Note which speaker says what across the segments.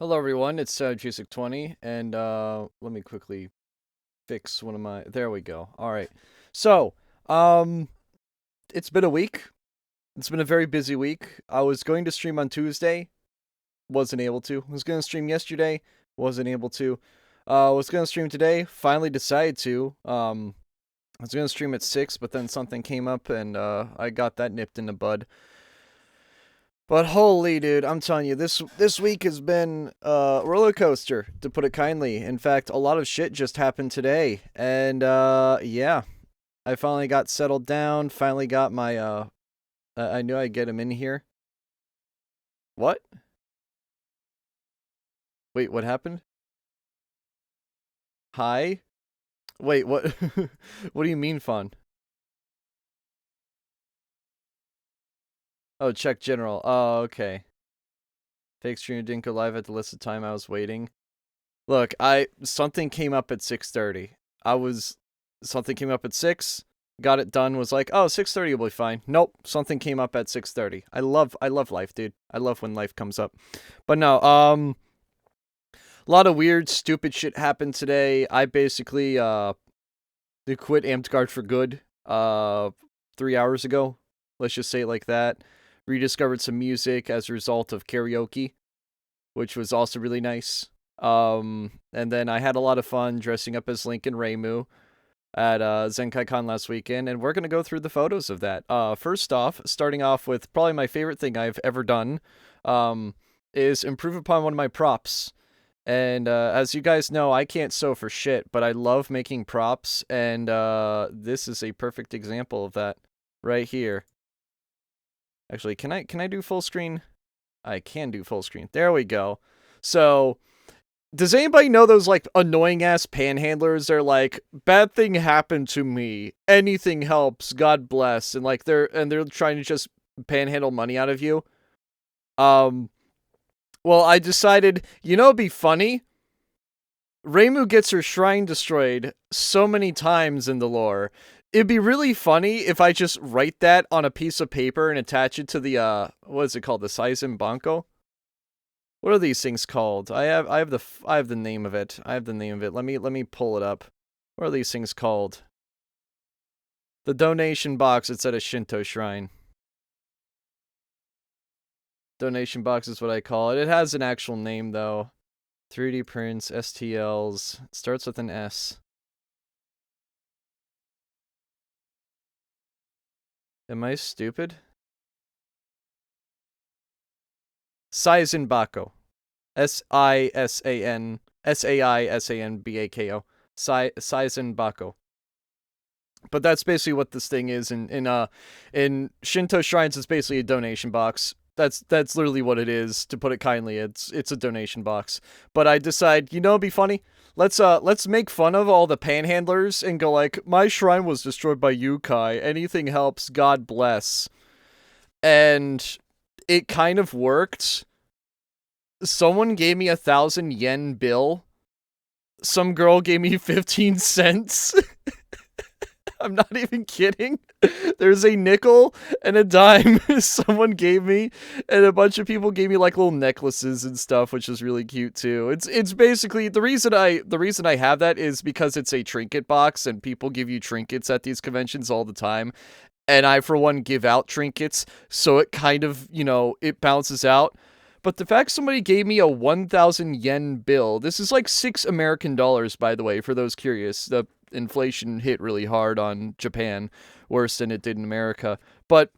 Speaker 1: Hello everyone, it's Jusik20, and let me quickly fix one of my, there we go. Alright, so, um, it's been a week. It's been a very busy week. I was going to stream on Tuesday, wasn't able to. Was going to stream yesterday, wasn't able to. Was going to stream today, finally decided to. I was going to stream at 6, but then something came up and I got that nipped in the bud. But holy dude, I'm telling you, this week has been a roller coaster, to put it kindly. In fact, a lot of shit just happened today. And yeah, I finally got settled down, finally got my I knew I'd get him in here. What? Wait, what happened? Hi? Wait, what what do you mean fun? Oh, check general. Oh, okay. Fake stream didn't go live at the listed time I was waiting. Look, something came up at 6:30. Something came up at 6, got it done, was like, "Oh, 6:30 will be fine." Nope, something came up at 6:30. I love life, dude. I love when life comes up. But no, a lot of weird stupid shit happened today. I basically quit Amped Guard for good 3 hours ago. Let's just say it like that. Rediscovered some music as a result of karaoke, which was also really nice. And then I had a lot of fun dressing up as Link and Reimu at Zenkaikon last weekend, and we're going to go through the photos of that. First off, starting off with probably my favorite thing I've ever done, is improve upon one of my props. And as you guys know, I can't sew for shit, but I love making props, and this is a perfect example of that right here. Actually, can I do full screen? I can do full screen. There we go. So, does anybody know those like annoying ass panhandlers? They're like, bad thing happened to me. Anything helps. God bless. And like they're trying to just panhandle money out of you. Well, I decided, it'd be funny. Reimu gets her shrine destroyed so many times in the lore. It'd be really funny if I just write that on a piece of paper and attach it to the what is it called? The Saizen Banko? What are these things called? I have the name of it. I have the name of it. Let me pull it up. What are these things called? The donation box. It's at a Shinto shrine. Donation box is what I call it. It has an actual name though. 3D prints, STLs. It starts with an S. Am I stupid? Saizen Bako. Saisan Bako. Saizen Bako. But that's basically what this thing is. In Shinto shrines, it's basically a donation box. That's literally what it is. To put it kindly, it's a donation box. But I decide, it'd be funny. Let's make fun of all the panhandlers and go like, my shrine was destroyed by Yukai. Anything helps. God bless. And it kind of worked. Someone gave me 1,000 yen bill. Some girl gave me 15 cents. I'm not even kidding. There's a nickel and a dime someone gave me, and a bunch of people gave me like little necklaces and stuff, which is really cute too. It's basically the reason I have that is because it's a trinket box, and people give you trinkets at these conventions all the time. And I, for one, give out trinkets, so it kind of, it bounces out. But the fact somebody gave me a 1,000 yen bill, this is like $6 American, by the way, for those curious. The inflation hit really hard on Japan, worse than it did in America. But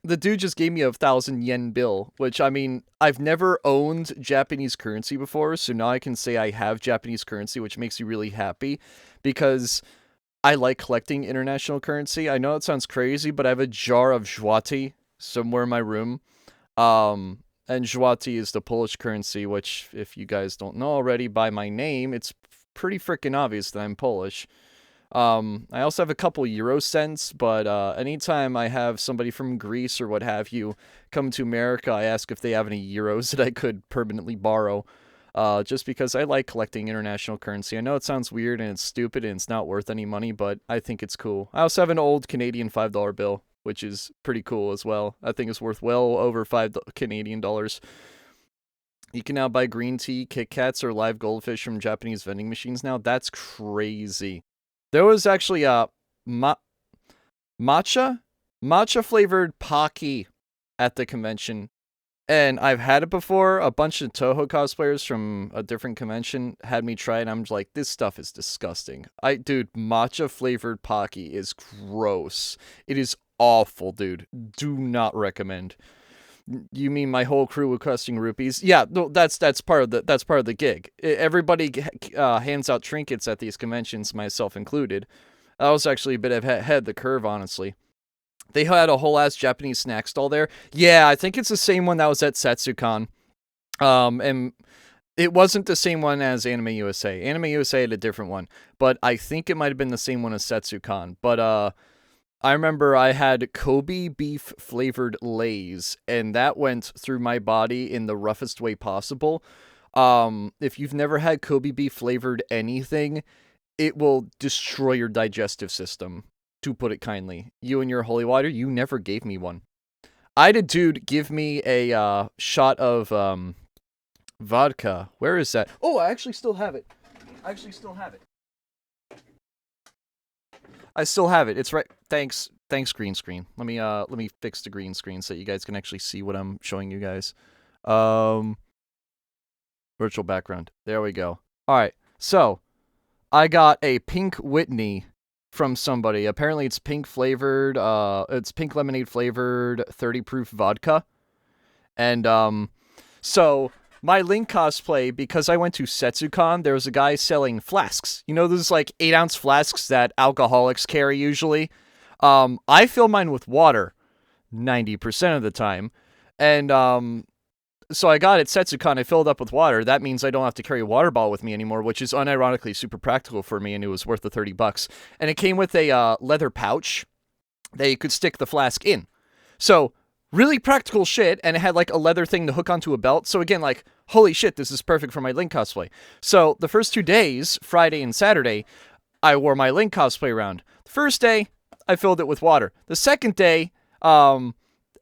Speaker 1: the dude just gave me a 1,000 yen bill, which, I mean, I've never owned Japanese currency before, so now I can say I have Japanese currency, which makes me really happy, because I like collecting international currency. I know it sounds crazy, but I have a jar of zloty somewhere in my room. And zloty is the Polish currency, which, if you guys don't know already by my name, it's pretty freaking obvious that I'm Polish. I also have a couple euro cents, but anytime I have somebody from Greece or what have you come to America, I ask if they have any euros that I could permanently borrow. Just because I like collecting international currency. I know it sounds weird and it's stupid and it's not worth any money, but I think it's cool. I also have an old Canadian $5 bill, which is pretty cool as well. I think it's worth well over $5 Canadian. You can now buy green tea, Kit Kats, or live goldfish from Japanese vending machines now. That's crazy. There was actually a matcha flavored Pocky at the convention. And I've had it before. A bunch of Toho cosplayers from a different convention had me try it. And I'm like, this stuff is disgusting. Dude, matcha flavored Pocky is gross. It is awful, dude. Do not recommend. You mean my whole crew requesting rupees? Yeah, no, that's part of the gig. Everybody hands out trinkets at these conventions, myself included. That was actually a bit ahead of the curve, honestly. They had a whole ass Japanese snack stall there. Yeah, I think it's the same one that was at Setsucon. And it wasn't the same one as Anime USA. Anime USA had a different one, but I think it might have been the same one as Setsucon. But I remember I had Kobe beef flavored Lay's, and that went through my body in the roughest way possible. If you've never had Kobe beef flavored anything, it will destroy your digestive system, to put it kindly. You and your holy water, you never gave me one. I had a dude give me a shot of vodka. Where is that? Oh, I actually still have it. I still have it. It's right. Thanks, green screen. Let me fix the green screen so you guys can actually see what I'm showing you guys. Virtual background. There we go. All right. So, I got a pink Whitney from somebody. Apparently it's pink flavored, it's pink lemonade flavored 30 proof vodka. And, so my Link cosplay, because I went to Setsucon, there was a guy selling flasks. You know, those like 8-ounce flasks that alcoholics carry usually. I fill mine with water 90% of the time. And, so I got it Setsucon, I filled up with water. That means I don't have to carry a water bottle with me anymore, which is unironically super practical for me, and it was worth the $30. And it came with a leather pouch that you could stick the flask in. So, really practical shit, and it had like a leather thing to hook onto a belt. So again, like, holy shit, this is perfect for my Link cosplay. So, the first 2 days, Friday and Saturday, I wore my Link cosplay around. The first day, I filled it with water. The second day,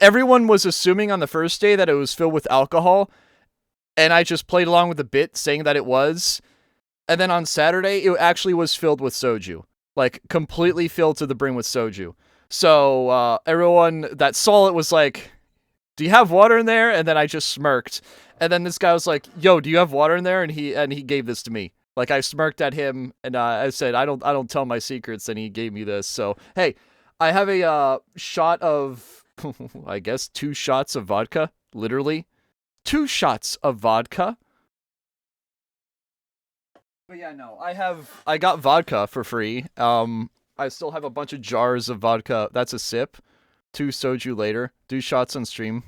Speaker 1: everyone was assuming on the first day that it was filled with alcohol, and I just played along with the bit saying that it was. And then on Saturday, it actually was filled with soju. Like, completely filled to the brim with soju. So, everyone that saw it was like, do you have water in there? And then I just smirked. And then this guy was like, yo, do you have water in there? And he gave this to me. Like, I smirked at him, and I said, I don't tell my secrets, and he gave me this. So, hey, I have a shot of... I guess 2 shots of vodka, literally 2 shots of vodka. But yeah, no, I got vodka for free. I still have a bunch of jars of vodka. That's a sip. 2 soju later. Do shots on stream.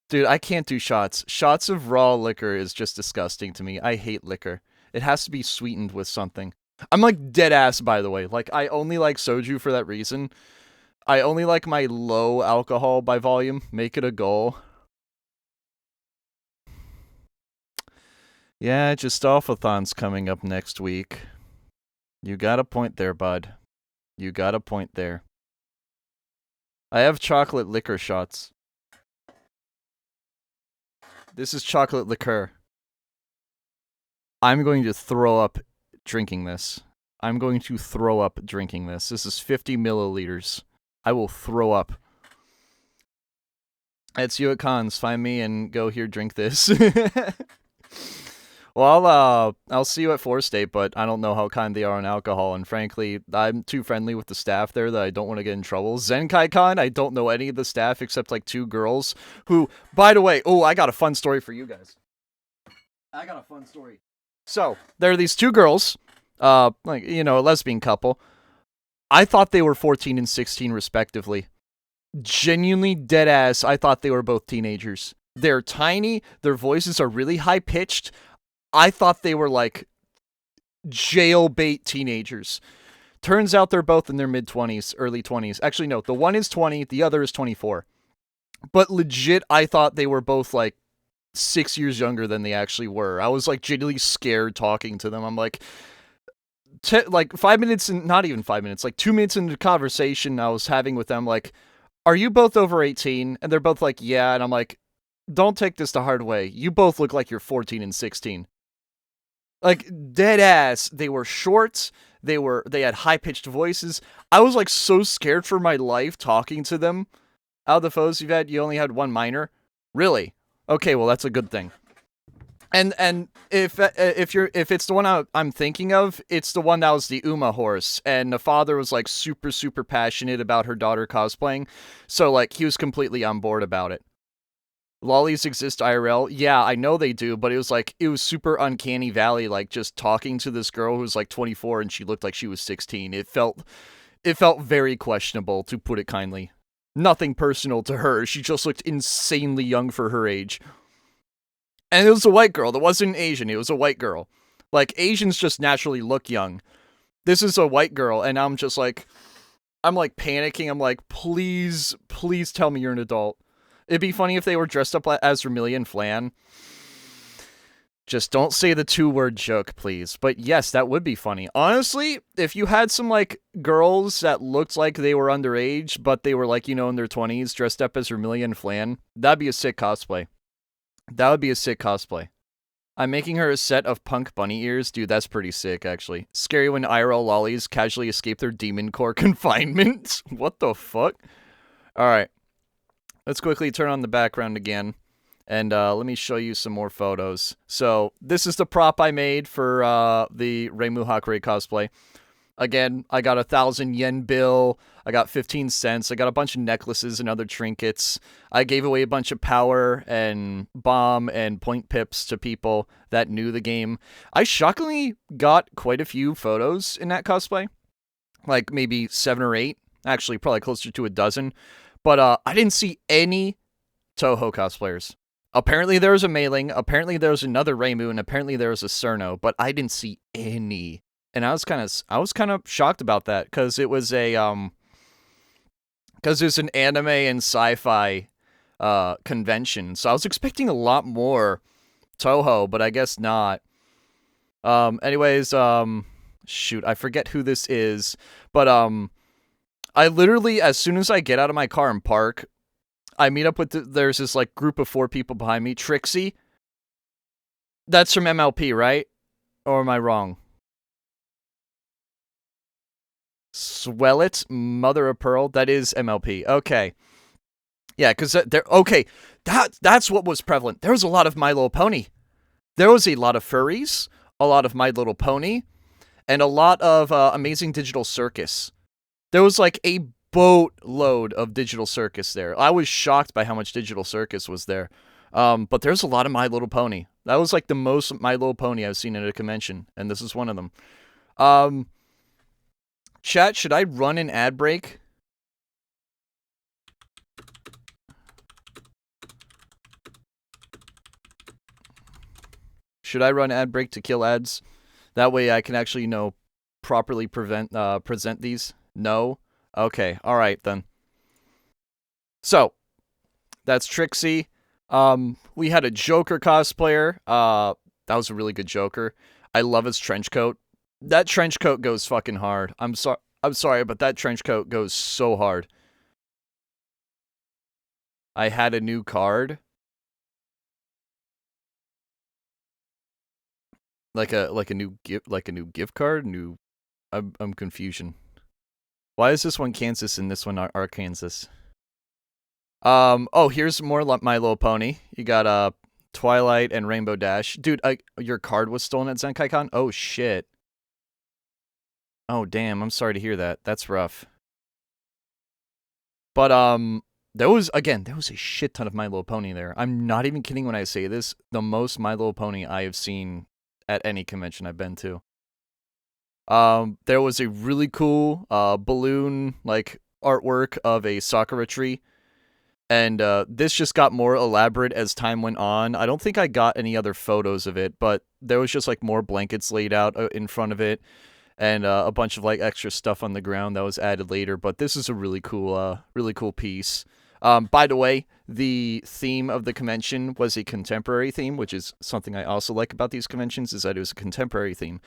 Speaker 1: Dude, I can't do shots. Shots of raw liquor is just disgusting to me. I hate liquor. It has to be sweetened with something. I'm like dead ass, by the way. Like, I only like soju for that reason. I only like my low alcohol by volume. Make it a goal. Yeah, Justolfathon's coming up next week. You got a point there, bud. You got a point there. I have chocolate liquor shots. This is chocolate liqueur. I'm going to throw up drinking this. This is 50 milliliters. I will throw up. It's you at cons. Find me and go here, drink this. Well, I'll see you at 4 State, but I don't know how kind they are on alcohol, and frankly, I'm too friendly with the staff there that I don't want to get in trouble. Zenkaikon, I don't know any of the staff except like 2 girls who, by the way, I got a fun story for you guys. So, there are these 2 girls, a lesbian couple. I thought they were 14 and 16 respectively. Genuinely dead ass, I thought they were both teenagers. They're tiny, their voices are really high pitched. I thought they were like jailbait teenagers. Turns out they're both in their mid-20s, early 20s. Actually, no, the one is 20, the other is 24. But legit, I thought they were both like 6 years younger than they actually were. I was like genuinely scared talking to them. I'm like, like 5 minutes, not even 5 minutes, like 2 minutes into the conversation I was having with them, like, are you both over 18? And they're both like, yeah. And I'm like, don't take this the hard way. You both look like you're 14 and 16. Like, dead ass. They were short. They had high-pitched voices. I was, like, so scared for my life talking to them. Out of the photos you've had, you only had one minor? Really? Okay, well, that's a good thing. And if it's the one I'm thinking of, it's the one that was the Uma horse, and the father was like super passionate about her daughter cosplaying, so like he was completely on board about it. Lollies exist IRL, yeah, I know they do, but it was super uncanny valley, like just talking to this girl who was like 24 and she looked like she was 16. It felt very questionable, to put it kindly. Nothing personal to her. She just looked insanely young for her age. And it was a white girl. That wasn't Asian. It was a white girl. Like, Asians just naturally look young. This is a white girl, and I'm like panicking. I'm like, please tell me you're an adult. It'd be funny if they were dressed up as Vermilion Flan. Just don't say the 2-word joke, please. But yes, that would be funny. Honestly, if you had some, like, girls that looked like they were underage, but they were, like, you know, in their 20s, dressed up as Vermilion Flan, that'd be a sick cosplay. That would be a sick cosplay. I'm making her a set of punk bunny ears. Dude, that's pretty sick, actually. Scary when IRL lollies casually escape their demon core confinement. What the fuck? Alright. Let's quickly turn on the background again. And let me show you some more photos. So, this is the prop I made for the Reimu Hakurei cosplay. Again, I got a 1,000 yen bill. I got 15 cents. I got a bunch of necklaces and other trinkets. I gave away a bunch of power and bomb and point pips to people that knew the game. I shockingly got quite a few photos in that cosplay. Like maybe 7 or 8. Actually, probably closer to a dozen. But I didn't see any Toho cosplayers. Apparently there was a mailing. Apparently there was another Reimu. And apparently there was a Cerno. But I didn't see any. And I was kind of shocked about that, because it was an anime and sci-fi convention, so I was expecting a lot more Toho, but I guess not. Anyways, shoot, I forget who this is, but I literally, as soon as I get out of my car and park, I meet up with there's this like group of 4 people behind me. Trixie, that's from MLP, right? Or am I wrong? Swellet, Mother of Pearl, that is MLP. Okay. Yeah, because okay, that's what was prevalent. There was a lot of My Little Pony. There was a lot of furries, a lot of My Little Pony, and a lot of Amazing Digital Circus. There was like a boatload of Digital Circus there. I was shocked by how much Digital Circus was there. But there's a lot of My Little Pony. That was like the most My Little Pony I've seen at a convention, and this is one of them. Chat, should I run an ad break? Should I run ad break to kill ads? That way I can actually, you know, properly present these? No? Okay, alright then. So, that's Trixie. We had a Joker cosplayer. That was a really good Joker. I love his trench coat. That trench coat goes fucking hard. I'm sorry, but that trench coat goes so hard. I had a new card. Like a new gift card? I'm confusion. Why is this one Kansas and this one Arkansas? Oh, here's more My Little Pony. You got Twilight and Rainbow Dash. Dude, your card was stolen at Zenkaikon? Oh shit. Oh, damn, I'm sorry to hear that. That's rough. But, there was a shit ton of My Little Pony there. I'm not even kidding when I say this. The most My Little Pony I have seen at any convention I've been to. There was a really cool, balloon, like, artwork of a Sakura tree. And, this just got more elaborate as time went on. I don't think I got any other photos of it, but there was just, like, more blankets laid out in front of it. And a bunch of like extra stuff on the ground that was added later, but this is a really cool piece. By the way, the theme of the convention was a contemporary theme, which is something I also like about these conventions, is that it was a contemporary theme.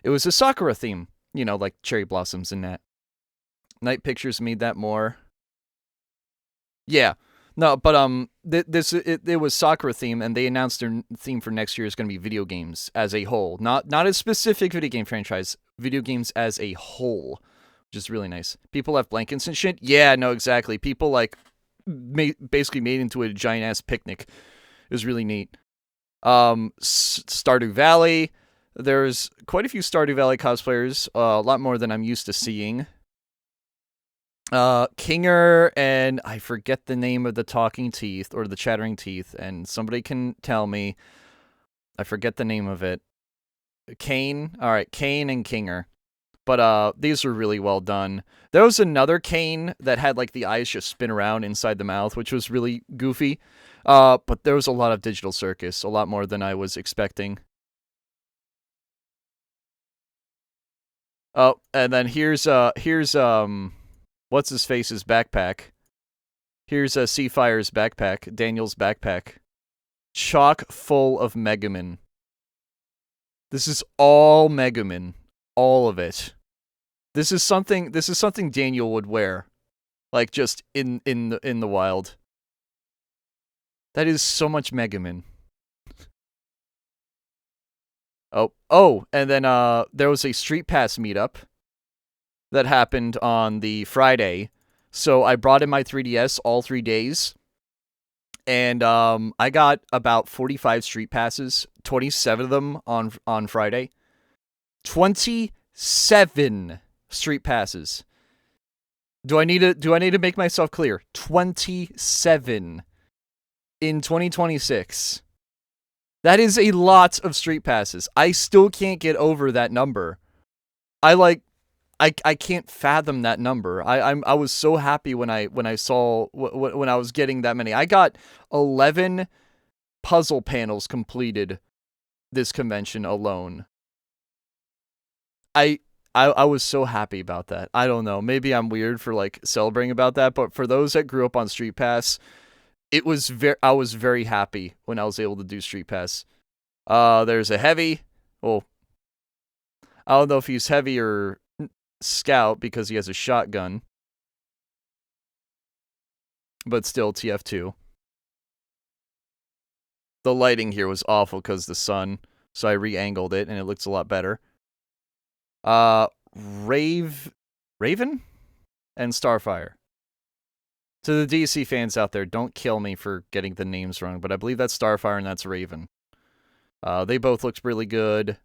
Speaker 1: It was a Sakura theme, you know, like cherry blossoms and that. Night Pictures made that more. Yeah, No, but it was Sakura theme, and they announced their theme for next year is going to be video games as a whole, not a specific video game franchise, video games as a whole, which is really nice. People left blankets and shit. Yeah, no, exactly. People like basically made into a giant ass picnic. It was really neat. Stardew Valley. There's quite a few Stardew Valley cosplayers, a lot more than I'm used to seeing. Kinger, and I forget the name of the talking teeth or the chattering teeth, and somebody can tell me. I forget the name of it. Kane. All right, Kane and Kinger. But these were really well done. There was another Kane that had like the eyes just spin around inside the mouth, which was really goofy. But there was a lot of digital circus, a lot more than I was expecting. Oh, and then here's what's his face's backpack. Here's Seafire's backpack, Daniel's backpack. Chock full of Megaman. This is all Megaman. All of it. This is something Daniel would wear. Like just in the wild. That is so much Megaman. Oh, and then there was a Street Pass meetup that happened on the Friday. So I brought in my 3DS all 3 days. And I got about 45 Street Passes, 27 of them on Friday. 27 Street Passes. Do I need to make myself clear? 27 in 2026. That is a lot of Street Passes. I still can't get over that number. I can't fathom that number. I was so happy when I saw when I was getting that many. I got 11 puzzle panels completed this convention alone. I was so happy about that. I don't know. Maybe I'm weird for like celebrating about that, but for those that grew up on Street Pass, I was very happy when I was able to do Street Pass. There's a heavy. Well, I don't know if he's heavy or scout because he has a shotgun. But still TF2. The lighting here was awful because the sun, so I re-angled it and it looks a lot better. Raven and Starfire. To the DC fans out there, don't kill me for getting the names wrong, but I believe that's Starfire and that's Raven. They both look really good.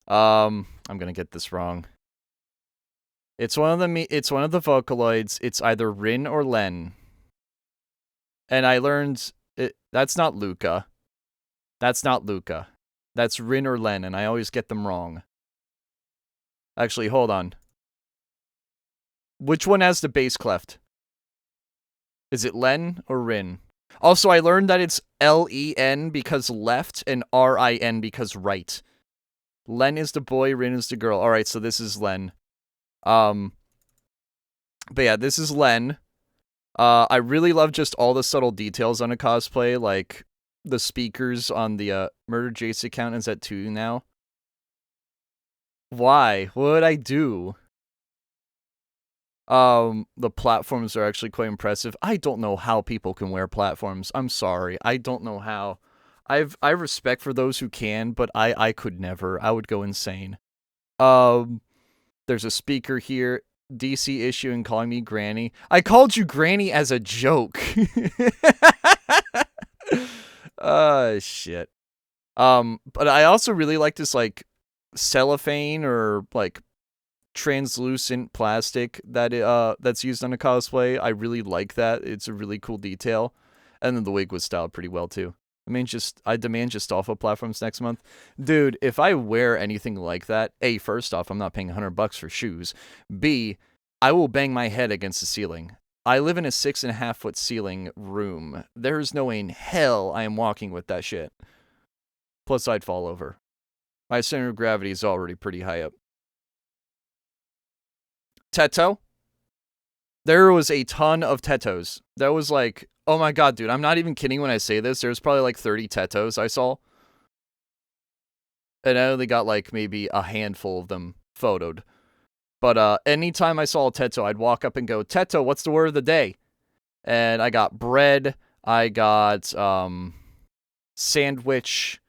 Speaker 1: I'm gonna get this wrong. It's one of the Vocaloids. It's either Rin or Len. And I learned that's not Luca. That's not Luca. That's Rin or Len, and I always get them wrong. Actually, hold on. Which one has the bass cleft? Is it Len or Rin? Also, I learned that it's L-E-N because left and R-I-N because right. Len is the boy, Rin is the girl. Alright, so this is Len. But yeah, this is Len. I really love just all the subtle details on a cosplay, like the speakers on the Murder Jace account is at 2 now. Why? What would I do? The platforms are actually quite impressive. I don't know how people can wear platforms. I'm sorry. I don't know how. I have respect for those who can, but I could never. I would go insane. There's a speaker here. DC issue and calling me Granny. I called you Granny as a joke. Shit. But I also really like this like cellophane or like translucent plastic that that's used on a cosplay. I really like that. It's a really cool detail. And then the wig was styled pretty well too. I demand just off of platforms next month. Dude, if I wear anything like that, A, first off, I'm not paying $100 for shoes. B, I will bang my head against the ceiling. I live in a 6.5 foot ceiling room. There's no way in hell I am walking with that shit. Plus, I'd fall over. My center of gravity is already pretty high up. Teto? There was a ton of Tetos. That was like, oh my god, dude, I'm not even kidding when I say this. There's probably like 30 Tetos I saw. And I only got like maybe a handful of them photoed. But anytime I saw a Teto, I'd walk up and go, Teto, what's the word of the day? And I got bread. I got sandwich.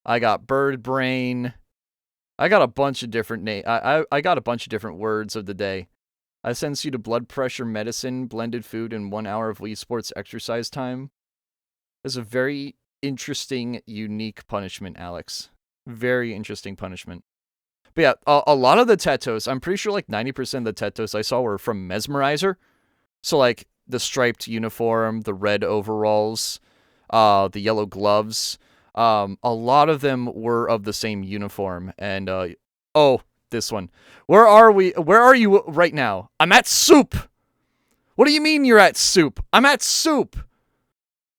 Speaker 1: I got bird brain. I got a bunch of different I got a bunch of different words of the day. I sends you to blood pressure medicine, blended food, and 1 hour of Wii Sports exercise time. That's a very interesting, unique punishment, Alex. Very interesting punishment. But yeah, a lot of the Tetos, I'm pretty sure like 90% of the Tetos I saw were from Mesmerizer. So like the striped uniform, the red overalls, the yellow gloves. A lot of them were of the same uniform. And oh, this one. Where are we? Where are you right now? I'm at Soup. What do you mean you're at Soup? I'm at Soup.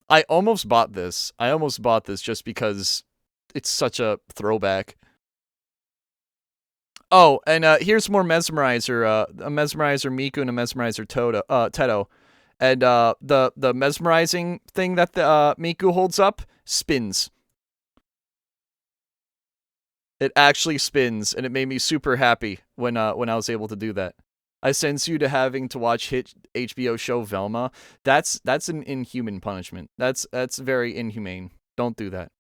Speaker 1: I almost bought this. I almost bought this just because it's such a throwback. Oh, and here's more Mesmerizer, a Mesmerizer Miku and a Mesmerizer Teto. And the mesmerizing thing that the Miku holds up spins. It actually spins, and it made me super happy when I was able to do that. I sends you to having to watch HBO show Velma. That's an inhuman punishment. That's very inhumane. Don't do that.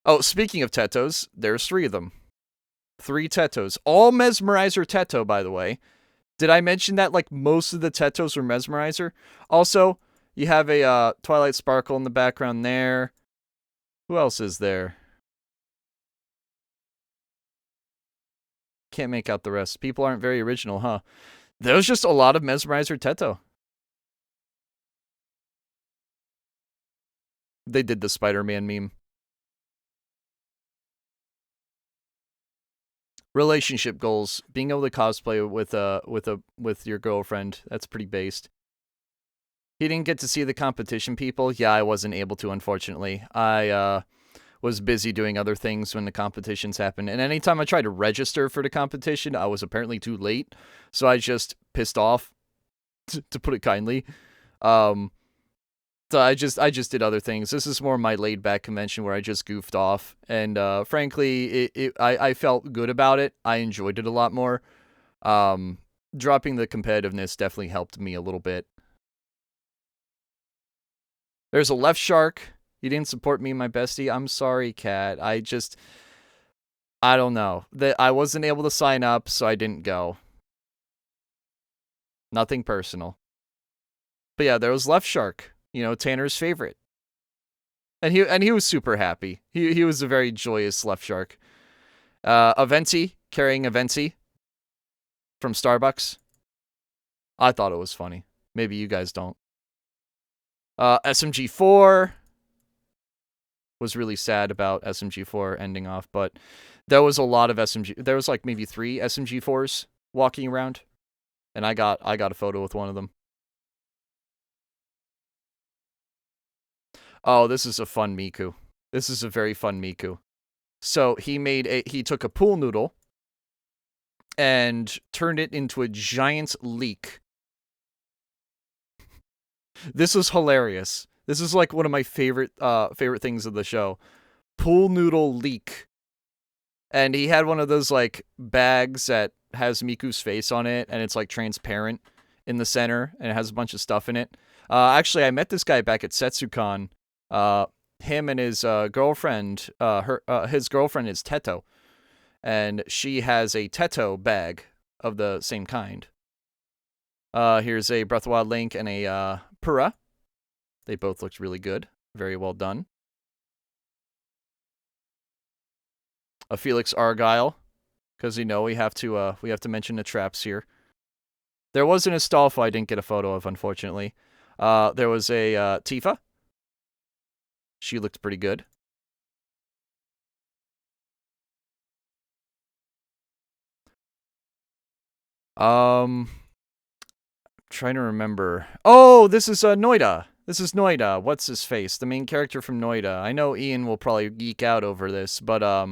Speaker 1: Oh, speaking of Tetos, there's 3 of them. 3 Tetos. All Mesmerizer Teto, by the way. Did I mention that like most of the Tetos were Mesmerizer? Also, you have a Twilight Sparkle in the background there. Who else is there? Can't make out the rest. People aren't very original, huh? There's just a lot of Mesmerizer Teto. They did the Spider-Man meme. Relationship goals. Being able to cosplay with your girlfriend. That's pretty based. He didn't get to see the competition people. Yeah, I wasn't able to, unfortunately. I was busy doing other things when the competitions happened. And anytime I tried to register for the competition, I was apparently too late. So I just pissed off, to put it kindly. So I just did other things. This is more my laid back convention where I just goofed off. And frankly, I felt good about it. I enjoyed it a lot more. Dropping the competitiveness definitely helped me a little bit. There's a left shark. You didn't support me, my bestie. I'm sorry, Cat. I don't know. I wasn't able to sign up, so I didn't go. Nothing personal. But yeah, there was Left Shark. You know, Tanner's favorite. And he was super happy. He was a very joyous Left Shark. Aventi, carrying Aventi from Starbucks. I thought it was funny. Maybe you guys don't. SMG4 was really sad about SMG4 ending off, but there was a lot of SMG. There was like maybe 3 SMG4s walking around, and I got a photo with one of them. Oh, this is a fun Miku. This is a very fun Miku. So he took a pool noodle and turned it into a giant leek. This was hilarious. This is like one of my favorite things of the show. Pool noodle leek. And he had one of those like bags that has Miku's face on it, and it's like transparent in the center, and it has a bunch of stuff in it. Actually, I met this guy back at Setsucon. Him and his girlfriend, his girlfriend is Teto, and she has a Teto bag of the same kind. Here's a Breath of the Wild Link and a Pura. They both looked really good. Very well done. A Felix Argyle, because you know we have to mention the traps here. There was an Astolfo I didn't get a photo of, unfortunately. There was a Tifa. She looked pretty good. I'm trying to remember. Oh, this is Noida. This is Noida. What's his face? The main character from Noida. I know Ian will probably geek out over this, but I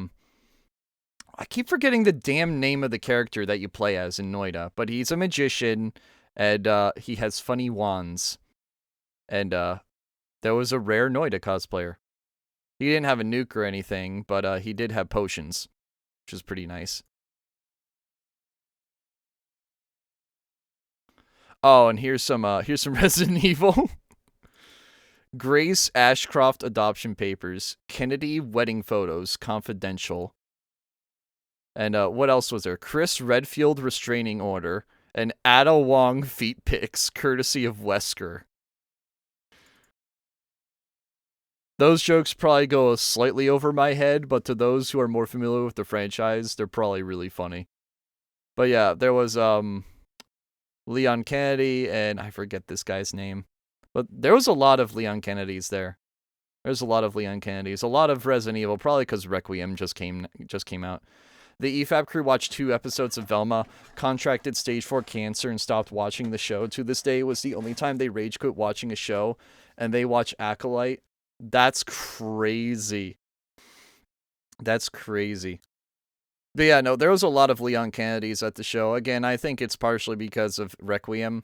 Speaker 1: keep forgetting the damn name of the character that you play as in Noida. But he's a magician, and he has funny wands. And there was a rare Noida cosplayer. He didn't have a nuke or anything, but he did have potions, which is pretty nice. Oh, and here's some Resident Evil. Grace Ashcroft adoption papers, Kennedy wedding photos, confidential. And what else was there? Chris Redfield restraining order, and Ada Wong feet pics, courtesy of Wesker. Those jokes probably go slightly over my head, but to those who are more familiar with the franchise, they're probably really funny. But yeah, there was Leon Kennedy, and I forget this guy's name. But there was a lot of Leon Kennedys there. There's a lot of Leon Kennedys. A lot of Resident Evil, probably because Requiem just came out. The EFAP crew watched 2 episodes of Velma, contracted stage 4 cancer, and stopped watching the show. To this day, it was the only time they rage quit watching a show, and they watch Acolyte. That's crazy. That's crazy. But yeah, no, there was a lot of Leon Kennedys at the show. Again, I think it's partially because of Requiem.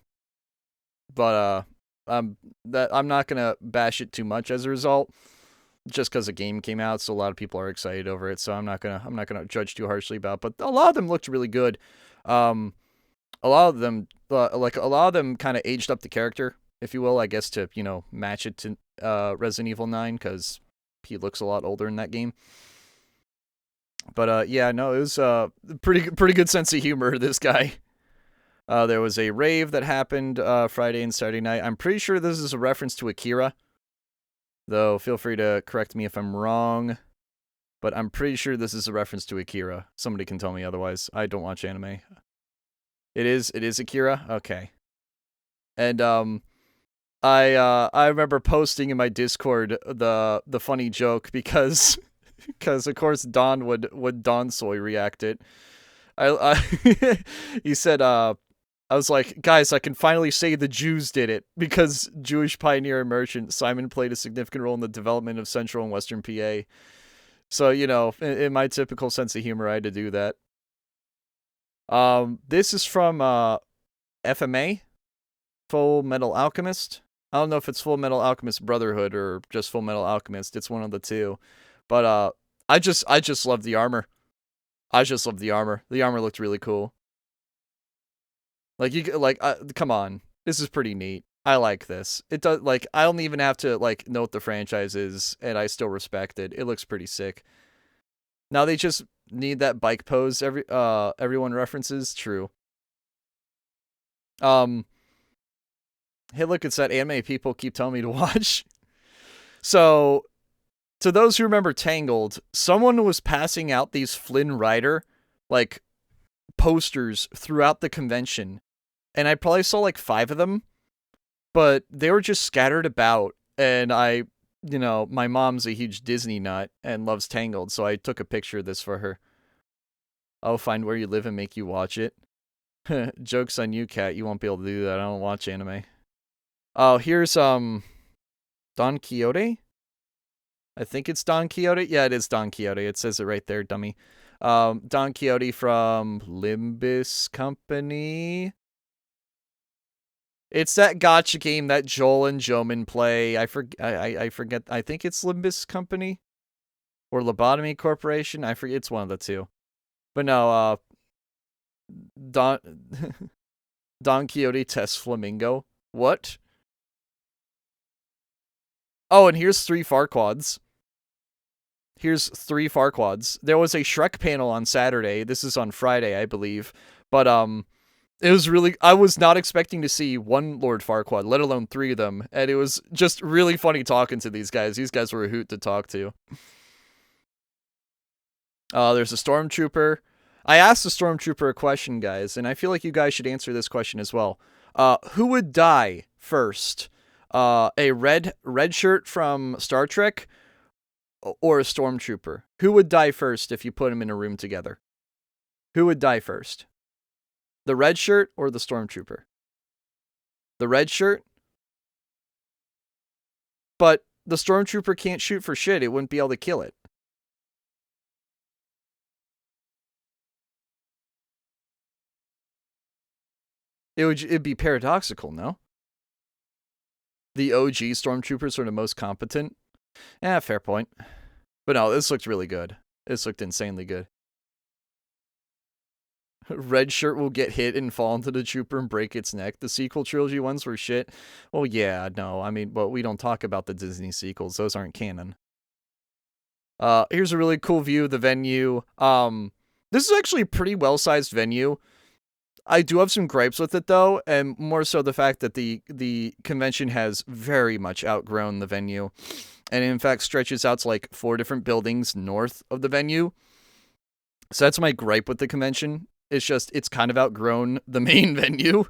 Speaker 1: But I'm not gonna bash it too much as a result, just because a game came out, so a lot of people are excited over it. So I'm not gonna judge too harshly about it. But a lot of them looked really good. A lot of them kind of aged up the character, if you will, I guess, to match it to Resident Evil 9, because he looks a lot older in that game. But yeah, no, it was pretty good sense of humor, this guy. There was a rave that happened Friday and Saturday night. I'm pretty sure this is a reference to Akira, though feel free to correct me if I'm wrong. But I'm pretty sure this is a reference to Akira. Somebody can tell me otherwise. I don't watch anime. It is Akira? Okay. And I remember posting in my Discord the funny joke because of course Don would Don Soy react it. He said I was like, guys, I can finally say the Jews did it, because Jewish pioneer and merchant Simon played a significant role in the development of Central and Western PA. So, in my typical sense of humor, I had to do that. This is from FMA, Full Metal Alchemist. I don't know if it's Full Metal Alchemist Brotherhood or just Full Metal Alchemist. It's one of the two. But I just love the armor. I just love the armor. The armor looked really cool. Come on. This is pretty neat. I like this. It does, I don't even have to, know what the franchise is, and I still respect it. It looks pretty sick. Now they just need that bike pose everyone references. True. Hey, look, it's that anime people keep telling me to watch. So, to those who remember Tangled, someone was passing out these Flynn Rider, posters throughout the convention. And I probably saw 5 of them, but they were just scattered about. And my mom's a huge Disney nut and loves Tangled, so I took a picture of this for her. I'll find where you live and make you watch it. Joke's on you, Kat. You won't be able to do that. I don't watch anime. Oh, here's Don Quixote. I think it's Don Quixote. Yeah, it is Don Quixote. It says it right there, dummy. Don Quixote from Limbus Company. It's that gacha game that Joel and Joman play. I forget. I think it's Limbus Company or Lobotomy Corporation. I forget. It's one of the two. But no, Don Quixote tests Flamingo. What? Oh, and here's 3 Farquads. Here's 3 Farquads. There was a Shrek panel on Saturday. This is on Friday, I believe. But it was really, I was not expecting to see 1 Lord Farquaad, let alone 3 of them. And it was just really funny talking to these guys. These guys were a hoot to talk to. There's a Stormtrooper. I asked the Stormtrooper a question, guys, and I feel like you guys should answer this question as well. Who would die first? A red shirt from Star Trek or a Stormtrooper? Who would die first if you put them in a room together? Who would die first? The red shirt or the Stormtrooper? The red shirt? But the Stormtrooper can't shoot for shit. It wouldn't be able to kill it. It'd be paradoxical, no? The OG Stormtroopers are the most competent. Fair point. But no, this looked really good. This looked insanely good. Red shirt will get hit and fall into the trooper and break its neck. The sequel trilogy ones were shit. Well, yeah, no, I mean, but we don't talk about the Disney sequels. Those aren't canon. Here's a really cool view of the venue. This is actually a pretty well-sized venue. I do have some gripes with it though, and more so the fact that the convention has very much outgrown the venue, and in fact stretches out to like 4 different buildings north of the venue. So that's my gripe with the convention. It's just it's kind of outgrown the main venue.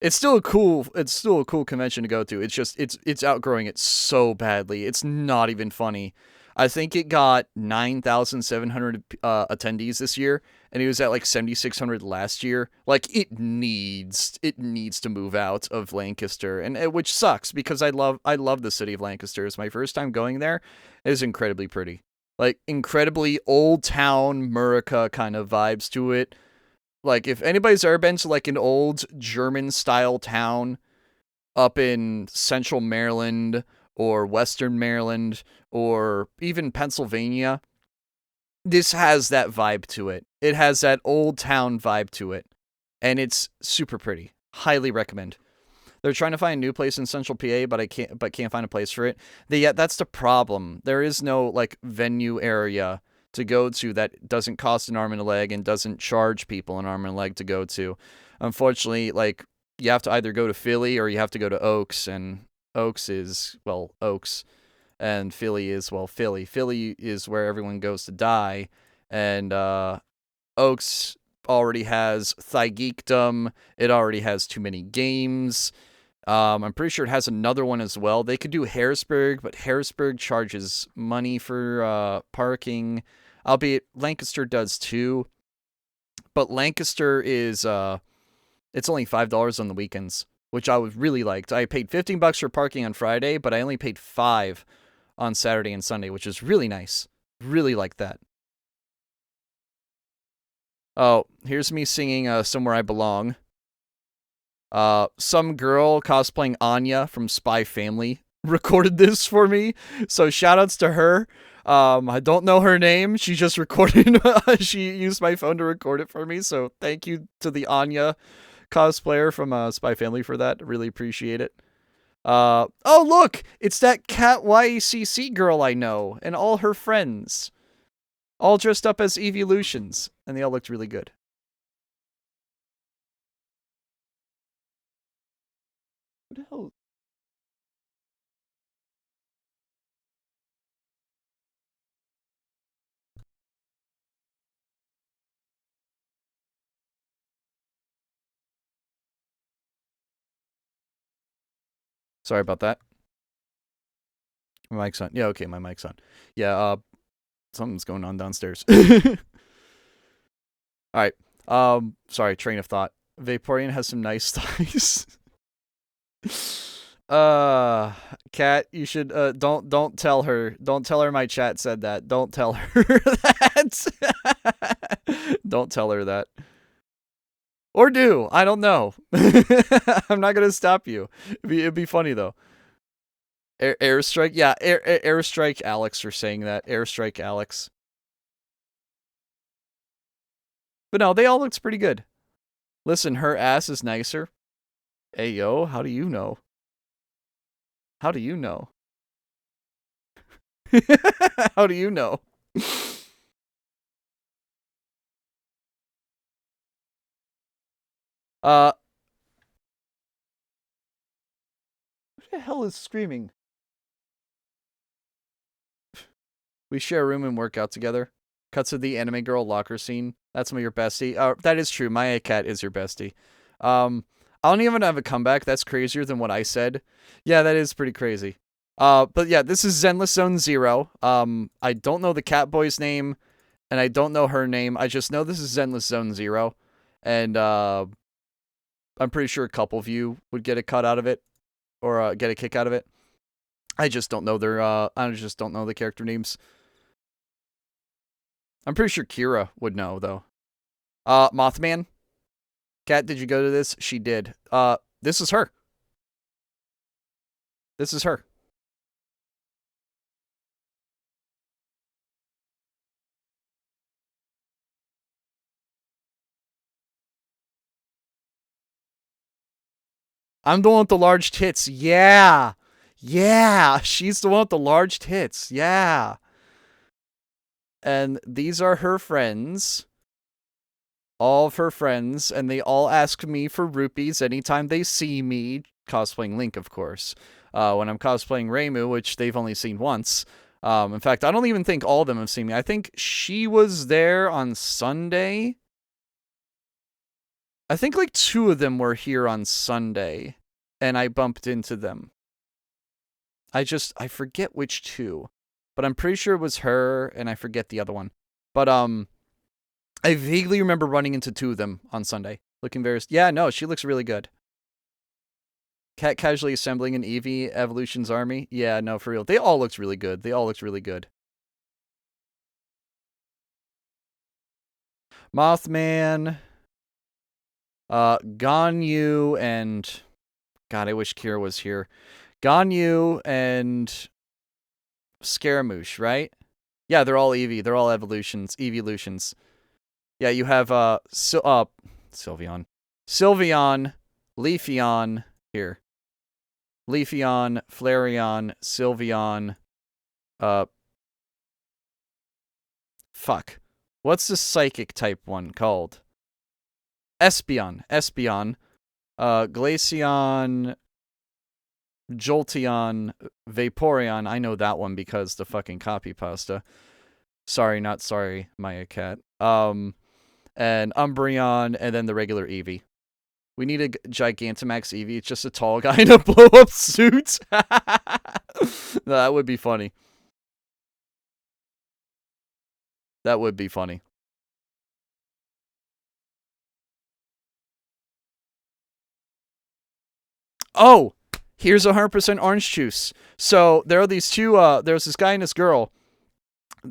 Speaker 1: It's still a cool convention to go to. It's just it's outgrowing it so badly. It's not even funny. I think it got 9,700 attendees this year, and it was at like 7,600 last year. Like it needs to move out of Lancaster, and which sucks because I love the city of Lancaster. It's my first time going there. It is incredibly pretty, like incredibly old town Murica kind of vibes to it. Like if anybody's ever been to like an old German style town up in central Maryland or western Maryland or even Pennsylvania, this has that vibe to it. It has that old town vibe to it, and it's super pretty. Highly recommend. They're trying to find a new place in central PA, but can't find a place for it. That's the problem. There is no like venue area to go to that doesn't cost an arm and a leg and doesn't charge people an arm and a leg to go to. Unfortunately, like you have to either go to Philly or you have to go to Oaks, and Oaks is, well, Oaks, and Philly is, well, Philly. Philly is where everyone goes to die, and Oaks already has Thigh Geekdom. It already has too many games. I'm pretty sure it has another one as well. They could do Harrisburg, but Harrisburg charges money for parking, albeit Lancaster does too. But Lancaster is it's only $5 on the weekends, which I would really liked. I paid $15 for parking on Friday, but I only paid $5 on Saturday and Sunday, which is really nice. Really like that. Oh, here's me singing Somewhere I Belong. Some girl cosplaying Anya from Spy Family recorded this for me, so shoutouts to her. I don't know her name. She just recorded. She used my phone to record it for me, so thank you to the Anya cosplayer from Spy Family for that. Really appreciate it. Oh look, it's that Cat YCC girl I know and all her friends, all dressed up as Evolutions, and they all looked really good. What the hell? Sorry about that. My mic's on. Yeah, okay, my mic's on. Yeah, something's going on downstairs. Alright. Sorry, train of thought. Vaporeon has some nice thighs. Kat, you should don't tell her. Don't tell her my chat said that. Don't tell her that. Don't tell her that. Or do. I don't know. I'm not gonna stop you. It'd be funny though. Airstrike, yeah, Airstrike Alex for saying that. Airstrike Alex. But no, they all looks pretty good. Listen, her ass is nicer. Hey yo, how do you know? How do you know? How do you know? Who the hell is screaming? We share a room and work out together. Cuts to the anime girl locker scene. That's your bestie. That is true. Maya Cat is your bestie. I don't even have a comeback. That's crazier than what I said. Yeah, that is pretty crazy. But yeah, this is Zenless Zone Zero. I don't know the cat boy's name, and I don't know her name. I just know this is Zenless Zone Zero, and I'm pretty sure a couple of you would get a cut out of it, or get a kick out of it. I just don't know their. I just don't know the character names. I'm pretty sure Kira would know though. Mothman. Kat, did you go to this? She did. This is her. This is her. I'm the one with the large tits. Yeah. Yeah. She's the one with the large tits. Yeah. And these are her friends. All of her friends. And they all ask me for rupees anytime they see me. Cosplaying Link, of course. When I'm cosplaying Reimu, which they've only seen once. In fact, I don't even think all of them have seen me. I think she was there on Sunday. I think like 2 of them were here on Sunday, and I bumped into them. I forget which 2, but I'm pretty sure it was her, and I forget the other one. But I vaguely remember running into 2 of them on Sunday, looking very. Yeah, no, she looks really good. Cat casually assembling an Eevee Evolution's army. Yeah, no, for real. They all looked really good. They all looked really good. Mothman. Ganyu and... God, I wish Kira was here. Ganyu and... Scaramouche, right? Yeah, they're all Eevee. They're all evolutions. Evolutions. Yeah, you have, Sylveon. Sylveon. Leafeon. Here. Leafeon. Flareon. Sylveon. Fuck. What's the psychic type one called? Espeon. Glaceon, Jolteon, Vaporeon. I know that one because the fucking copy pasta. Sorry, not sorry, Maya Cat. And Umbreon, and then the regular Eevee. We need a Gigantamax Eevee. It's just a tall guy in a blow-up suit. That would be funny. That would be funny. Oh, here's 100% orange juice. So there are these 2, there's this guy and this girl.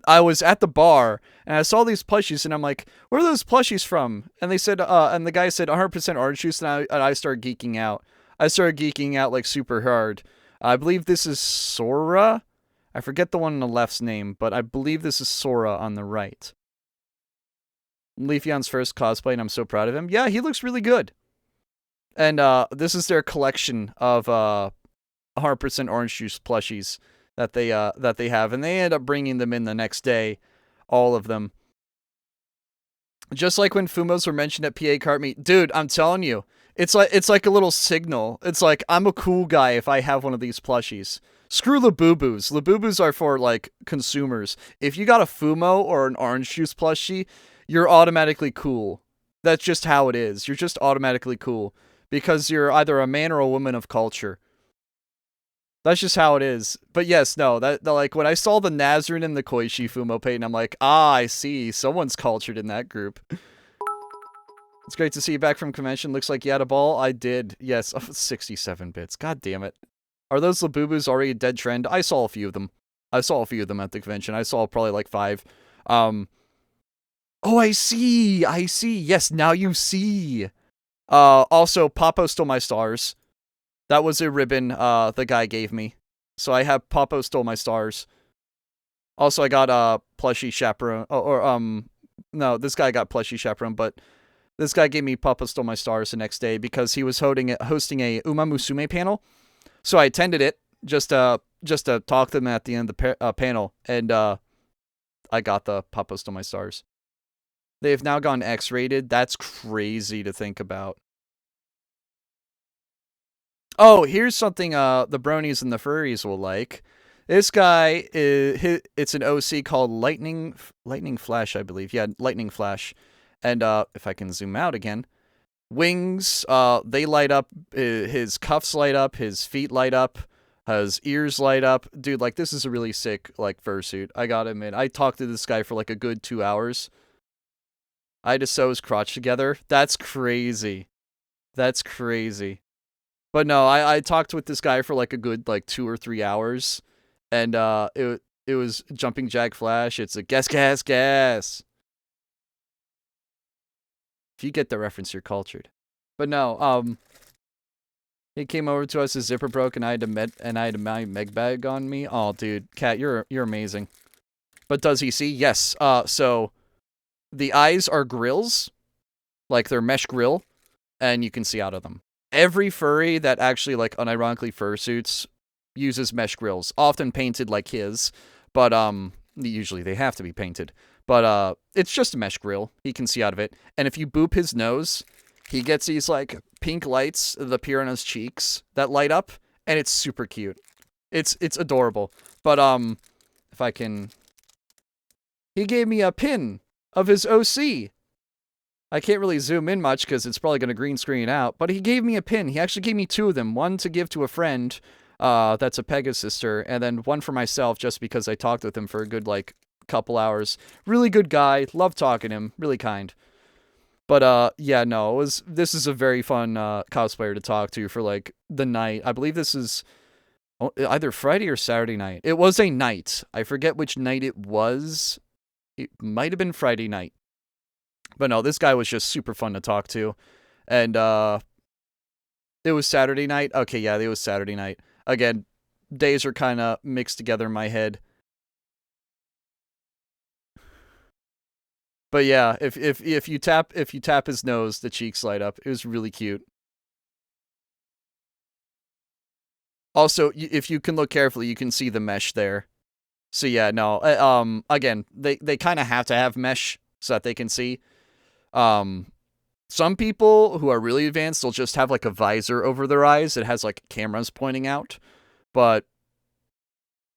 Speaker 1: I was at the bar and I saw these plushies and I'm like, where are those plushies from? And they said, and the guy said 100% orange juice, and I started geeking out. I started geeking out like super hard. I believe this is Sora. I forget the one on the left's name, but I believe this is Sora on the right. Leafeon's first cosplay, and I'm so proud of him. Yeah, he looks really good. And this is their collection of 100% orange juice plushies that they have, and they end up bringing them in the next day, all of them. Just like when Fumos were mentioned at PA Cart Meet, dude, I'm telling you, it's like a little signal. It's like, I'm a cool guy if I have one of these plushies. Screw Labubus. Labubus are for like consumers. If you got a Fumo or an orange juice plushie, you're automatically cool. That's just how it is. You're just automatically cool. Because you're either a man or a woman of culture. That's just how it is. But yes, no, like when I saw the Nazarene and the Koishi Fumo paint, I'm like, I see. Someone's cultured in that group. It's great to see you back from convention. Looks like you had a ball. I did. Yes, 67 bits. God damn it. Are those Labubus already a dead trend? I saw a few of them. I saw a few of them at the convention. I saw probably like 5. Oh, I see. Yes, now you see. Also, Papo Stole My Stars. That was a ribbon, the guy gave me. So I have Papo Stole My Stars. Also, I got, Plushie Chaperone. No, this guy got Plushie Chaperone, but this guy gave me Papo Stole My Stars the next day because he was hosting a Uma Musume panel. So I attended it, just to talk to them at the end of the panel, and, I got the Papo Stole My Stars. They've now gone X-rated. That's crazy to think about. Oh, here's something the bronies and the furries will like. This guy, it's an OC called Lightning Flash, I believe. Yeah, Lightning Flash. And if I can zoom out again. Wings, they light up. His cuffs light up. His feet light up. His ears light up. Dude, like, this is a really sick, like, fursuit. I gotta admit. I talked to this guy for, like, a good 2 hours. I had to sew his crotch together. That's crazy. That's crazy. But no, I talked with this guy for like a good like 2 or 3 hours, and it was Jumping Jack Flash. It's a gas. If you get the reference, you're cultured. But no, he came over to us. His zipper broke, and I had my meg bag on me. Oh, dude, Cat, you're amazing. But does he see? Yes. So the eyes are grills, like they're mesh grill, and you can see out of them. every furry that actually, like, unironically fursuits uses mesh grills, often painted like his, but usually they have to be painted. But it's just a mesh grill. He can see out of it. And if you boop his nose, he gets these like pink lights that appear on his cheeks that light up, and it's super cute. It's adorable. But if I can, he gave me a pin of his OC. I can't really zoom in much because it's probably going to green screen out, but he gave me a pin. He actually gave me 2 of them. One to give to a friend, that's a Pegasister, and then one for myself just because I talked with him for a good, like, couple hours. Really good guy. Love talking to him. Really kind. But, yeah, no, this is a very fun, cosplayer to talk to for, like, the night. I believe this is either Friday or Saturday night. It was a night. I forget which night it was. It might have been Friday night. But no, this guy was just super fun to talk to. And, it was Saturday night. Okay, yeah, it was Saturday night. Again, days are kind of mixed together in my head. But yeah, if you tap his nose, the cheeks light up. It was really cute. Also, if you can look carefully, you can see the mesh there. So yeah, no, again, they kind of have to have mesh so that they can see. Some people who are really advanced, they'll just have like a visor over their eyes that has like cameras pointing out, but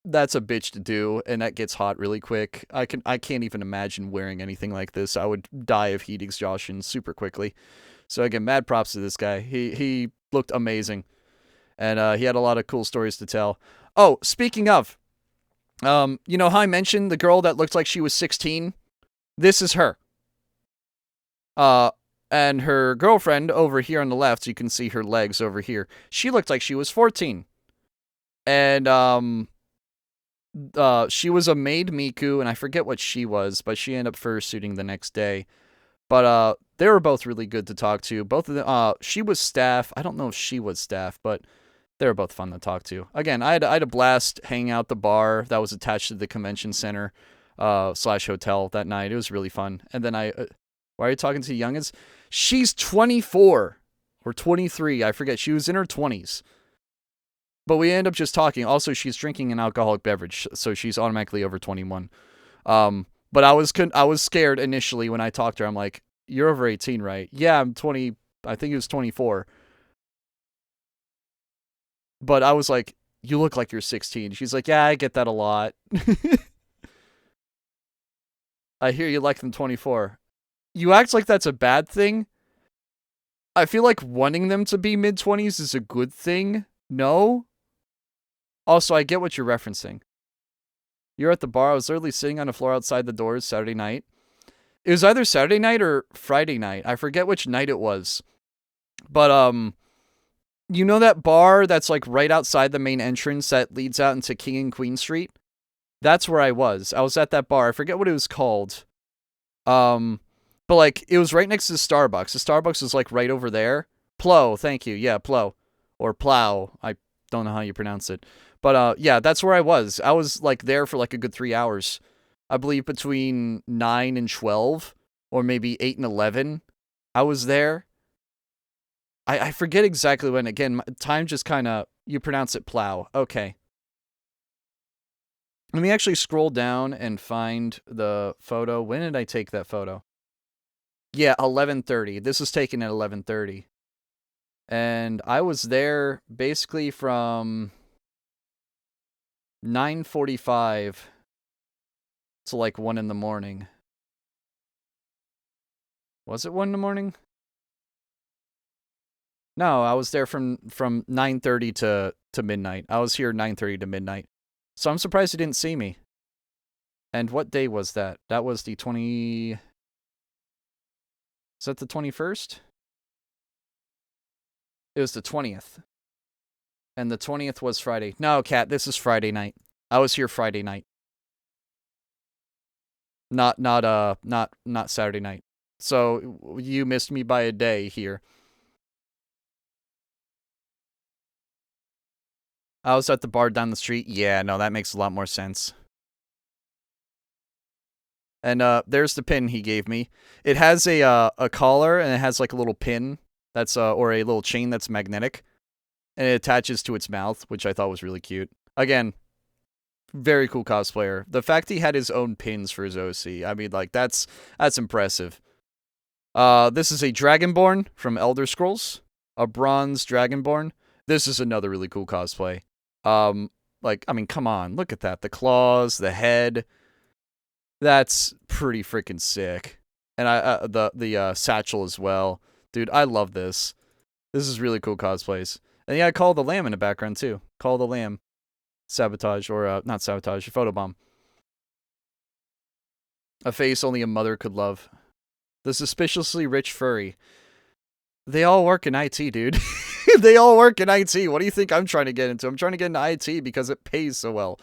Speaker 1: that's a bitch to do, and that gets hot really quick. I can't even imagine wearing anything like this. I would die of heat exhaustion super quickly. So again, mad props to this guy. He looked amazing, and he had a lot of cool stories to tell. Oh, speaking of, you know how I mentioned the girl that looked like she was 16? This is her. And her girlfriend over here on the left, you can see her legs over here. She looked like she was 14. And, she was a maid Miku, and I forget what she was, but she ended up fursuiting the next day. But, they were both really good to talk to. Both of them, she was staff. I don't know if she was staff, but they were both fun to talk to. Again, I had a blast hanging out at the bar that was attached to the convention center, / hotel that night. It was really fun. And then why are you talking to youngins? She's 24 or 23. I forget. She was in her 20s. But we end up just talking. Also, she's drinking an alcoholic beverage, so she's automatically over 21. But I was scared initially when I talked to her. I'm like, "You're over 18, right?" "Yeah, I'm 20. I think it was 24." But I was like, "You look like you're 16." She's like, "Yeah, I get that a lot." I hear you like them 24. You act like that's a bad thing. I feel like wanting them to be mid-20s is a good thing. No? Also, I get what you're referencing. You're at the bar. I was literally sitting on the floor outside the doors Saturday night. It was either Saturday night or Friday night. I forget which night it was. But, you know that bar that's like right outside the main entrance that leads out into King and Queen Street? That's where I was. I was at that bar. I forget what it was called. But like, it was right next to the Starbucks. The Starbucks was like right over there. Plo, thank you. Yeah, Plo. Or Plow. I don't know how you pronounce it. But, yeah, that's where I was. I was like there for like a good 3 hours. I believe between 9 and 12. Or maybe 8 and 11. I was there. I forget exactly when. Again, time just kind of, you pronounce it Plow. Okay. Let me actually scroll down and find the photo. When did I take that photo? Yeah, 11:30. This was taken at 11:30. And I was there basically from 9:45 to like 1 in the morning. Was it 1 in the morning? No, I was there from 9:30 to midnight. I was here 9:30 to midnight. So I'm surprised you didn't see me. And what day was that? That was the 20... Is that the 21st? It was the 20th. And the 20th was Friday. No, Kat, this is Friday night. I was here Friday night. Not Saturday night. So you missed me by a day here. I was at the bar down the street. Yeah, no, that makes a lot more sense. And there's the pin he gave me. It has a collar, and it has like a little pin That's or a little chain that's magnetic, and it attaches to its mouth, which I thought was really cute. Again, very cool cosplayer. The fact he had his own pins for his OC, I mean, like, that's impressive. This is a Dragonborn from Elder Scrolls, a bronze Dragonborn. This is another really cool cosplay. Like, I mean, come on, look at that. The claws, the head. That's pretty freaking sick. And the satchel as well. Dude, I love this. This is really cool cosplays. And yeah, Call the Lamb in the background too. Call the Lamb. Sabotage, or not sabotage, photobomb. A face only a mother could love. The suspiciously rich furry. They all work in IT, dude. They all work in IT. What do you think I'm trying to get into? I'm trying to get into IT because it pays so well.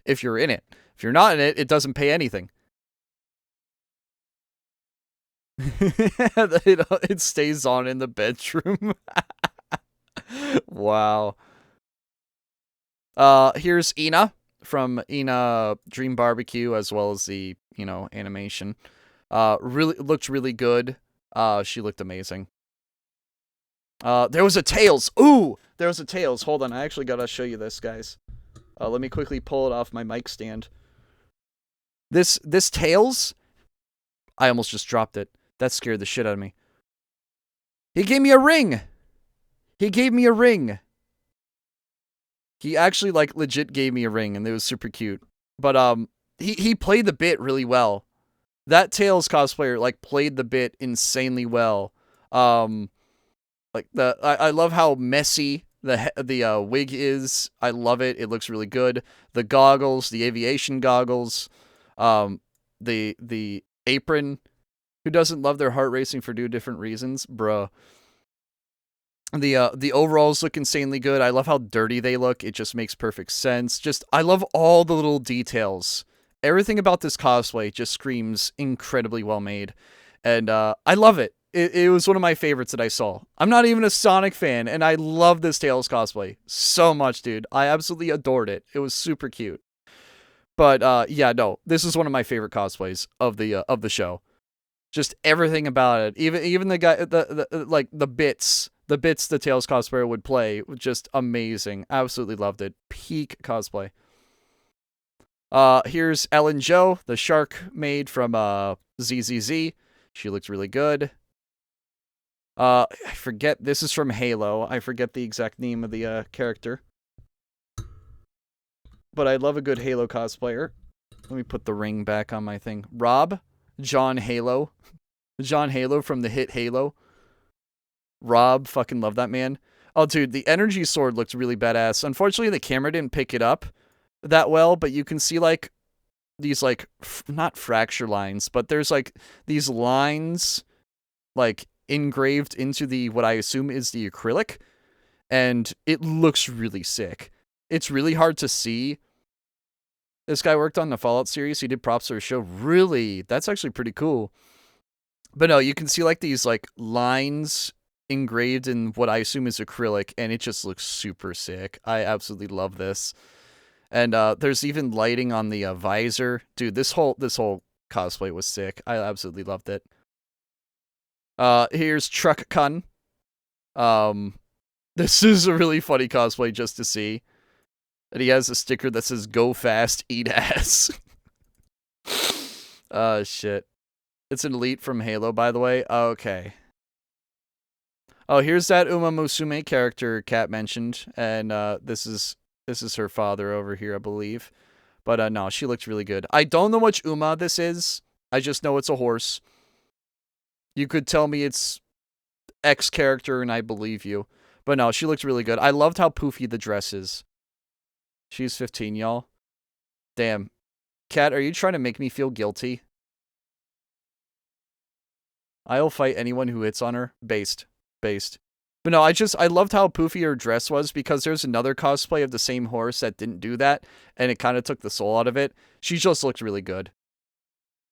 Speaker 1: If you're in it. If you're not in it, it doesn't pay anything. It stays on in the bedroom. Wow. Here's Ina from Ina Dream Barbecue, as well as the, animation. Really looked really good. She looked amazing. There was a Tails. Ooh, there was a Tails. Hold on, I actually gotta show you this, guys. Let me quickly pull it off my mic stand. This Tails, I almost just dropped it. That scared the shit out of me. He gave me a ring. He gave me a ring. He actually, like, legit gave me a ring, and it was super cute. But, he played the bit really well. That Tails cosplayer, like, played the bit insanely well. Like, I love how messy the wig is. I love it. It looks really good. The goggles, the aviation goggles, the apron. Who doesn't love their heart racing for 2 different reasons? Bruh. The overalls look insanely good. I love how dirty they look. It just makes perfect sense. Just, I love all the little details. Everything about this cosplay just screams incredibly well made. And I love it. It was one of my favorites that I saw. I'm not even a Sonic fan, and I love this Tails cosplay so much, dude. I absolutely adored it. It was super cute. But yeah, no, this is one of my favorite cosplays of the show. Just everything about it, even the guy, the bits the Tails cosplayer would play, was just amazing. Absolutely loved it. Peak cosplay. Here's Ellen Jo, the shark maid from ZZZ. She looks really good. I forget, this is from Halo. I forget the exact name of the character. But I love a good Halo cosplayer. Let me put the ring back on my thing. Rob? John Halo. John Halo from the hit Halo. Rob, fucking love that man. Oh, dude, the energy sword looks really badass. Unfortunately, the camera didn't pick it up that well, but you can see, like, these, like, not fracture lines, but there's, like, these lines, like, engraved into the, what I assume is the acrylic, and it looks really sick. It's really hard to see. This guy worked on the Fallout series. He did props for a show. Really? That's actually pretty cool. But no, you can see, like, these, like, lines engraved in what I assume is acrylic, and it just looks super sick. I absolutely love this. And there's even lighting on the visor. Dude, this whole cosplay was sick. I absolutely loved it. Here's Truck Kun. This is a really funny cosplay just to see. And he has a sticker that says "Go fast, eat ass." Shit. It's an elite from Halo, by the way. Okay. Oh, here's that Uma Musume character Kat mentioned, and this is her father over here, I believe. But no, she looks really good. I don't know which Uma this is. I just know it's a horse. You could tell me it's X character, and I believe you. But no, she looks really good. I loved how poofy the dress is. She's 15, y'all. Damn. Kat, are you trying to make me feel guilty? I'll fight anyone who hits on her. Based. But no, I loved how poofy her dress was, because there's another cosplay of the same horse that didn't do that, and it kind of took the soul out of it. She just looked really good.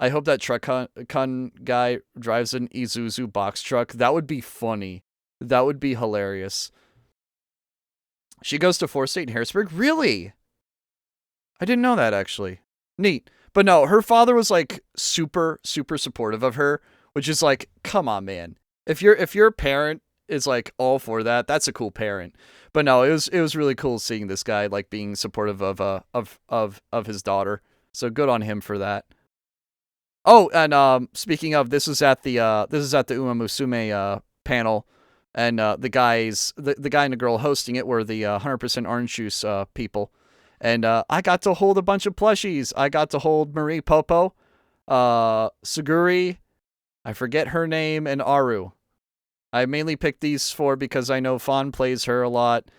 Speaker 1: I hope that truck con guy drives an Isuzu box truck. That would be funny. That would be hilarious. She goes to 4th State in Harrisburg? Really? I didn't know that, actually. Neat. But no, her father was, like, super, super supportive of her, which is like, come on, man. If you're a parent is like all for that, that's a cool parent. But no, it was really cool seeing this guy like being supportive of his daughter. So good on him for that. Oh, and speaking of, this is at the Uma Musume panel, and the guys, the guy and the girl hosting it were the 100% orange juice people, and I got to hold a bunch of plushies. I got to hold Marie Popo, Suguri, I forget her name, and Aru. I mainly picked these four because I know Fawn plays her a lot,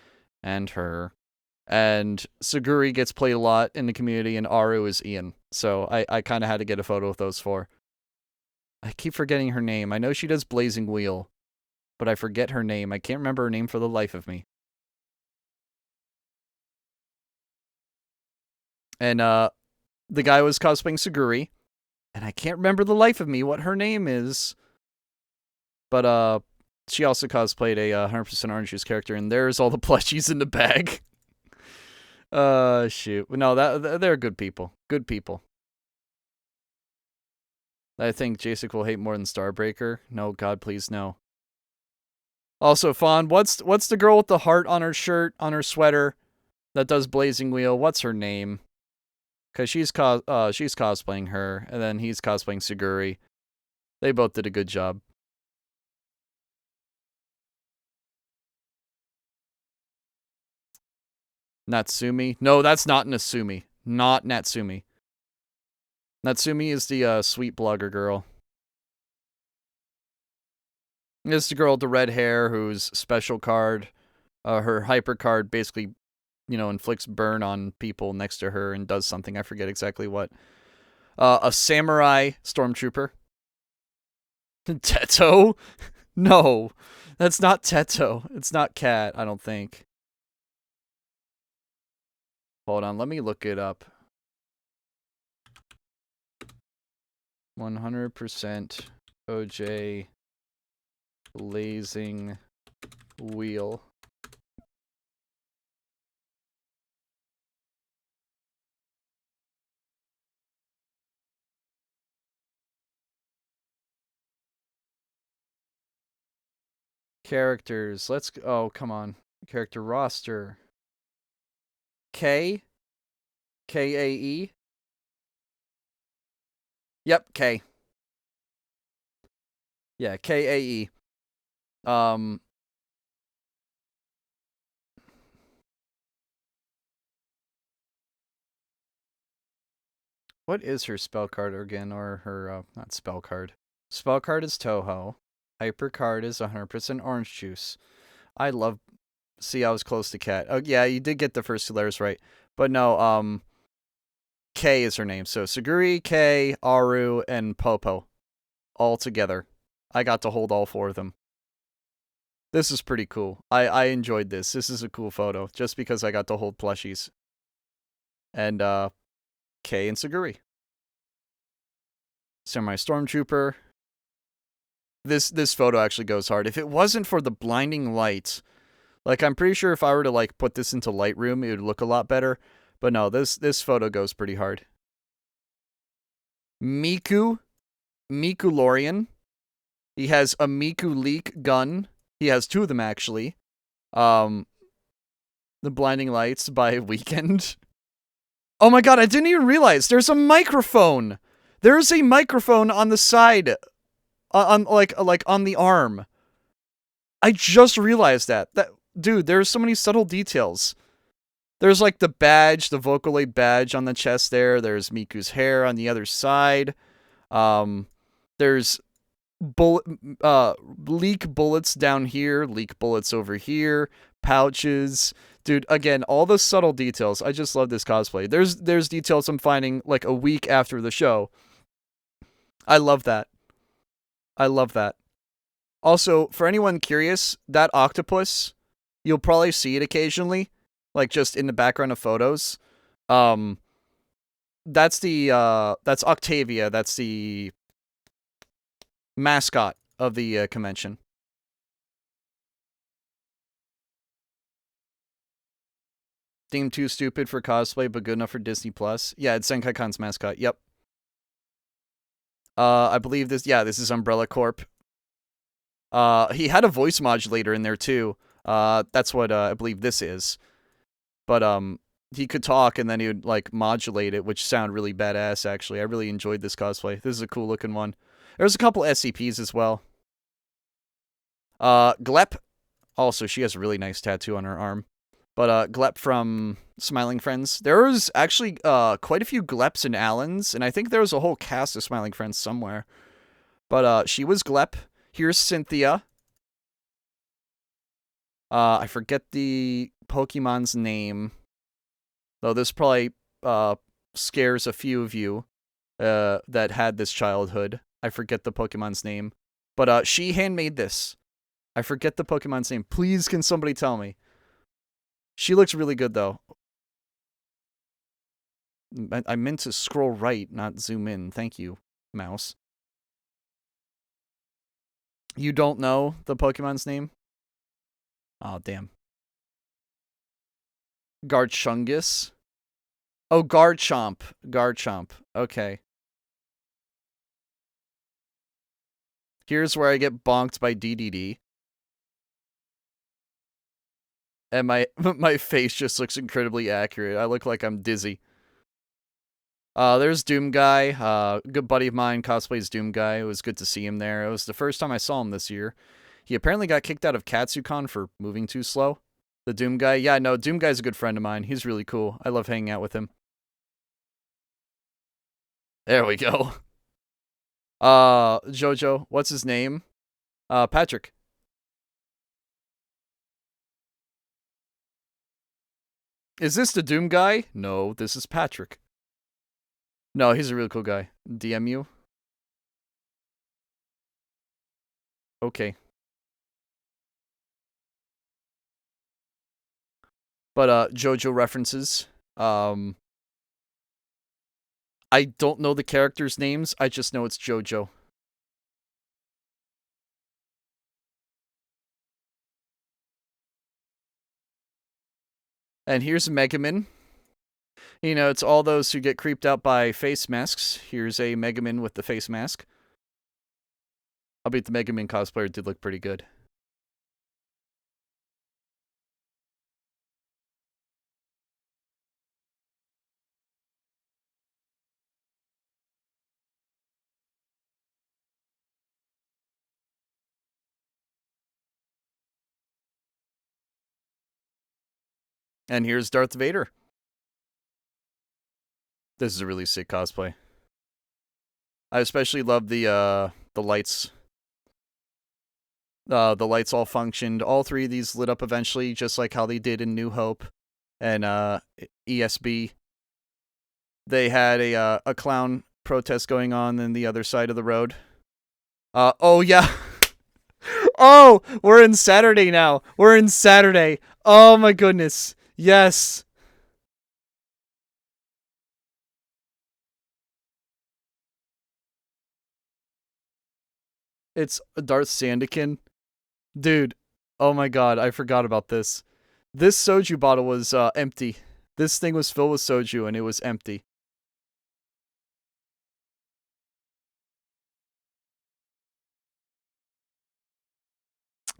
Speaker 1: and her. And Suguri gets played a lot in the community, and Aru is Ian. So I kind of had to get a photo with those four. I keep forgetting her name. I know she does Blazing Wheel, but I forget her name. I can't remember her name for the life of me. And the guy was cosplaying Suguri, and I can't remember the life of me what her name is. But she also cosplayed a 100% Orange Juice character, and there's all the plushies in the bag. Shoot. No, they're good people. Good people. I think Jasek will hate more than Starbreaker. No, God, please, no. Also, Fawn, what's the girl with the heart on her shirt, on her sweater, that does Blazing Wheel? What's her name? Because she's cosplaying her, and then he's cosplaying Suguri. They both did a good job. Natsumi? No, that's not Natsumi. Not Natsumi. Natsumi is the sweet blogger girl. This is the girl with the red hair whose special card, her hyper card, basically, inflicts burn on people next to her and does something. I forget exactly what. A samurai stormtrooper. Teto? No, that's not Teto. It's not Cat, I don't think. Hold on, let me look it up. 100% OJ Blazing Wheel. Characters. Let's go. Oh, come on. Character roster. K? K-A-E? Yep, K. Yeah, K-A-E. What is her spell card again? Or her, not spell card. Spell card is Toho. Hyper card is 100% orange juice. I love... See, I was close to Cat. Oh, yeah, you did get the first two letters right. But no, K is her name. So, Suguri, K, Aru, and Popo. All together. I got to hold all four of them. This is pretty cool. I enjoyed this. This is a cool photo. Just because I got to hold plushies. And, K and Suguri. Samurai Stormtrooper. This photo actually goes hard. If it wasn't for the blinding lights, like, I'm pretty sure if I were to, like, put this into Lightroom, it would look a lot better. But no, this photo goes pretty hard. Miku Lorian. He has a Miku Leak gun. He has two of them, actually. The Blinding Lights by Weekend. Oh my god, I didn't even realize there's a microphone. There's a microphone on the side, on the arm. I just realized that. Dude, there's so many subtle details. There's like the badge, the Vocaloid badge on the chest there. There's Miku's hair on the other side. There's leak bullets down here, leak bullets over here, pouches. Dude, again, all the subtle details. I just love this cosplay. There's details I'm finding like a week after the show. I love that. I love that. Also, for anyone curious, that octopus, you'll probably see it occasionally, like just in the background of photos. That's Octavia. That's the mascot of the convention. Theme too stupid for cosplay, but good enough for Disney Plus. Yeah, it's Zenkaikon's mascot. Yep. I believe this. Yeah, this is Umbrella Corp. He had a voice modulator in there too. That's what I believe this is. But he could talk and then he would like modulate it, which sounded really badass. Actually, I really enjoyed this cosplay. This is a cool looking one. There's a couple SCPs as well. Glep. Also, she has a really nice tattoo on her arm. But Glep from Smiling Friends. There was actually quite a few Gleps and Allens, and I think there was a whole cast of Smiling Friends somewhere. But she was Glep. Here's Cynthia. I forget the Pokemon's name. Though this probably scares a few of you that had this childhood. I forget the Pokemon's name. But she handmade this. I forget the Pokemon's name. Please, can somebody tell me? She looks really good, though. I meant to scroll right, not zoom in. Thank you, mouse. You don't know the Pokemon's name? Oh, damn. Garchungus? Oh, Garchomp. Garchomp. Okay. Here's where I get bonked by DDD. And my face just looks incredibly accurate. I look like I'm dizzy. There's Doom Guy. Good buddy of mine cosplays Doom Guy. It was good to see him there. It was the first time I saw him this year. He apparently got kicked out of KatsuCon for moving too slow. The Doom Guy. Yeah, no, Doom Guy's a good friend of mine. He's really cool. I love hanging out with him. There we go. Jojo. What's his name? Patrick. Is this the Doom Guy? No, this is Patrick. No, he's a really cool guy. DM you? Okay. But, JoJo references. I don't know the characters' names. I just know it's JoJo. And here's Megaman. You know, it's all those who get creeped out by face masks. Here's a Megaman with the face mask. I'll bet the Megaman cosplayer did look pretty good. And here's Darth Vader. This is a really sick cosplay. I especially love the lights. The lights all functioned. All three of these lit up eventually, just like how they did in New Hope and ESB. They had a clown protest going on the other side of the road. Oh yeah. Oh, we're in Saturday now. We're in Saturday. Oh my goodness. Yes. It's Darth Sandakin. Dude, oh my god, I forgot about this. This soju bottle was empty. This thing was filled with soju and it was empty.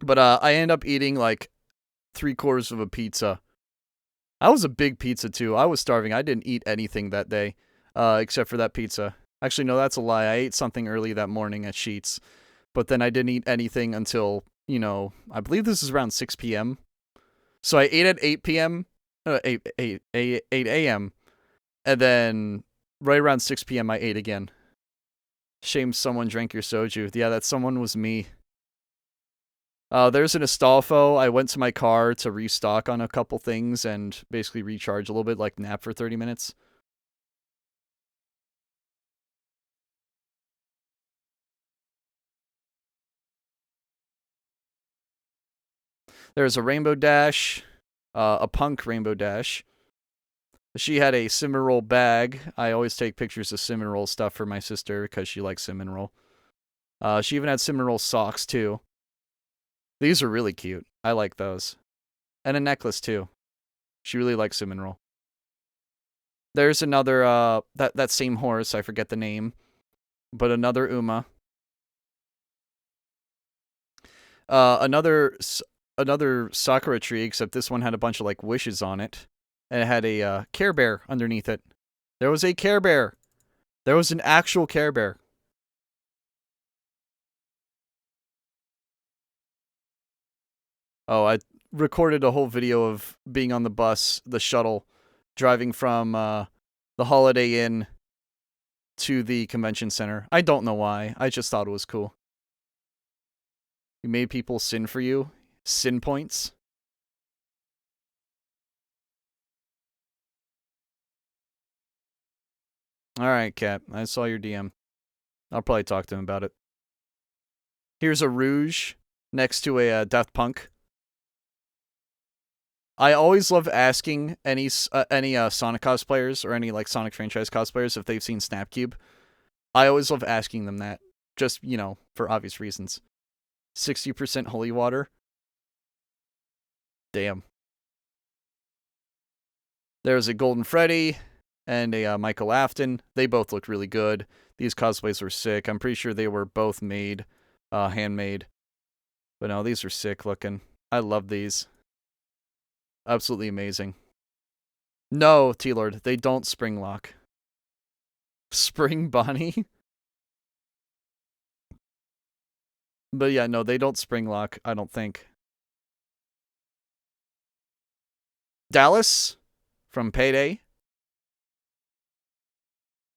Speaker 1: But I ended up eating like 3/4 of a pizza. I was a big pizza too. I was starving. I didn't eat anything that day, except for that pizza. Actually, no, that's a lie. I ate something early that morning at Sheetz, but then I didn't eat anything until, you know, I believe this is around 6 p.m. So I ate at 8 p.m., 8 a.m., and then right around 6 p.m. I ate again. Shame someone drank your soju. Yeah, that someone was me. There's an Astolfo. I went to my car to restock on a couple things and basically recharge a little bit, like nap for 30 minutes. There's a Rainbow Dash, a Punk Rainbow Dash. She had a cinnamon roll bag. I always take pictures of cinnamon roll stuff for my sister because she likes cinnamon roll. She even had cinnamon roll socks too. These are really cute. I like those. And a necklace too. She really likes cinnamon roll. There's another, that same horse, I forget the name. But another Uma. Another Sakura tree, except this one had a bunch of like wishes on it, and it had a Care Bear underneath it. There was a Care Bear. There was an actual Care Bear. Oh, I recorded a whole video of being on the bus, the shuttle, driving from the Holiday Inn to the convention center. I don't know why. I just thought it was cool. You made people sin for you. Sin points. Alright, Cat. I saw your DM. I'll probably talk to him about it. Here's a Rouge next to a Daft Punk. I always love asking any Sonic cosplayers or any like Sonic franchise cosplayers if they've seen Snapcube. I always love asking them that, just, you know, for obvious reasons. 60% holy water. Damn. There's a Golden Freddy and a Michael Afton. They both look really good. These cosplays were sick. I'm pretty sure they were both made, handmade. But no, these are sick looking. I love these. Absolutely amazing. No, T-Lord, they don't spring lock. Spring Bonnie? But yeah, no, they don't spring lock, I don't think. Dallas from Payday.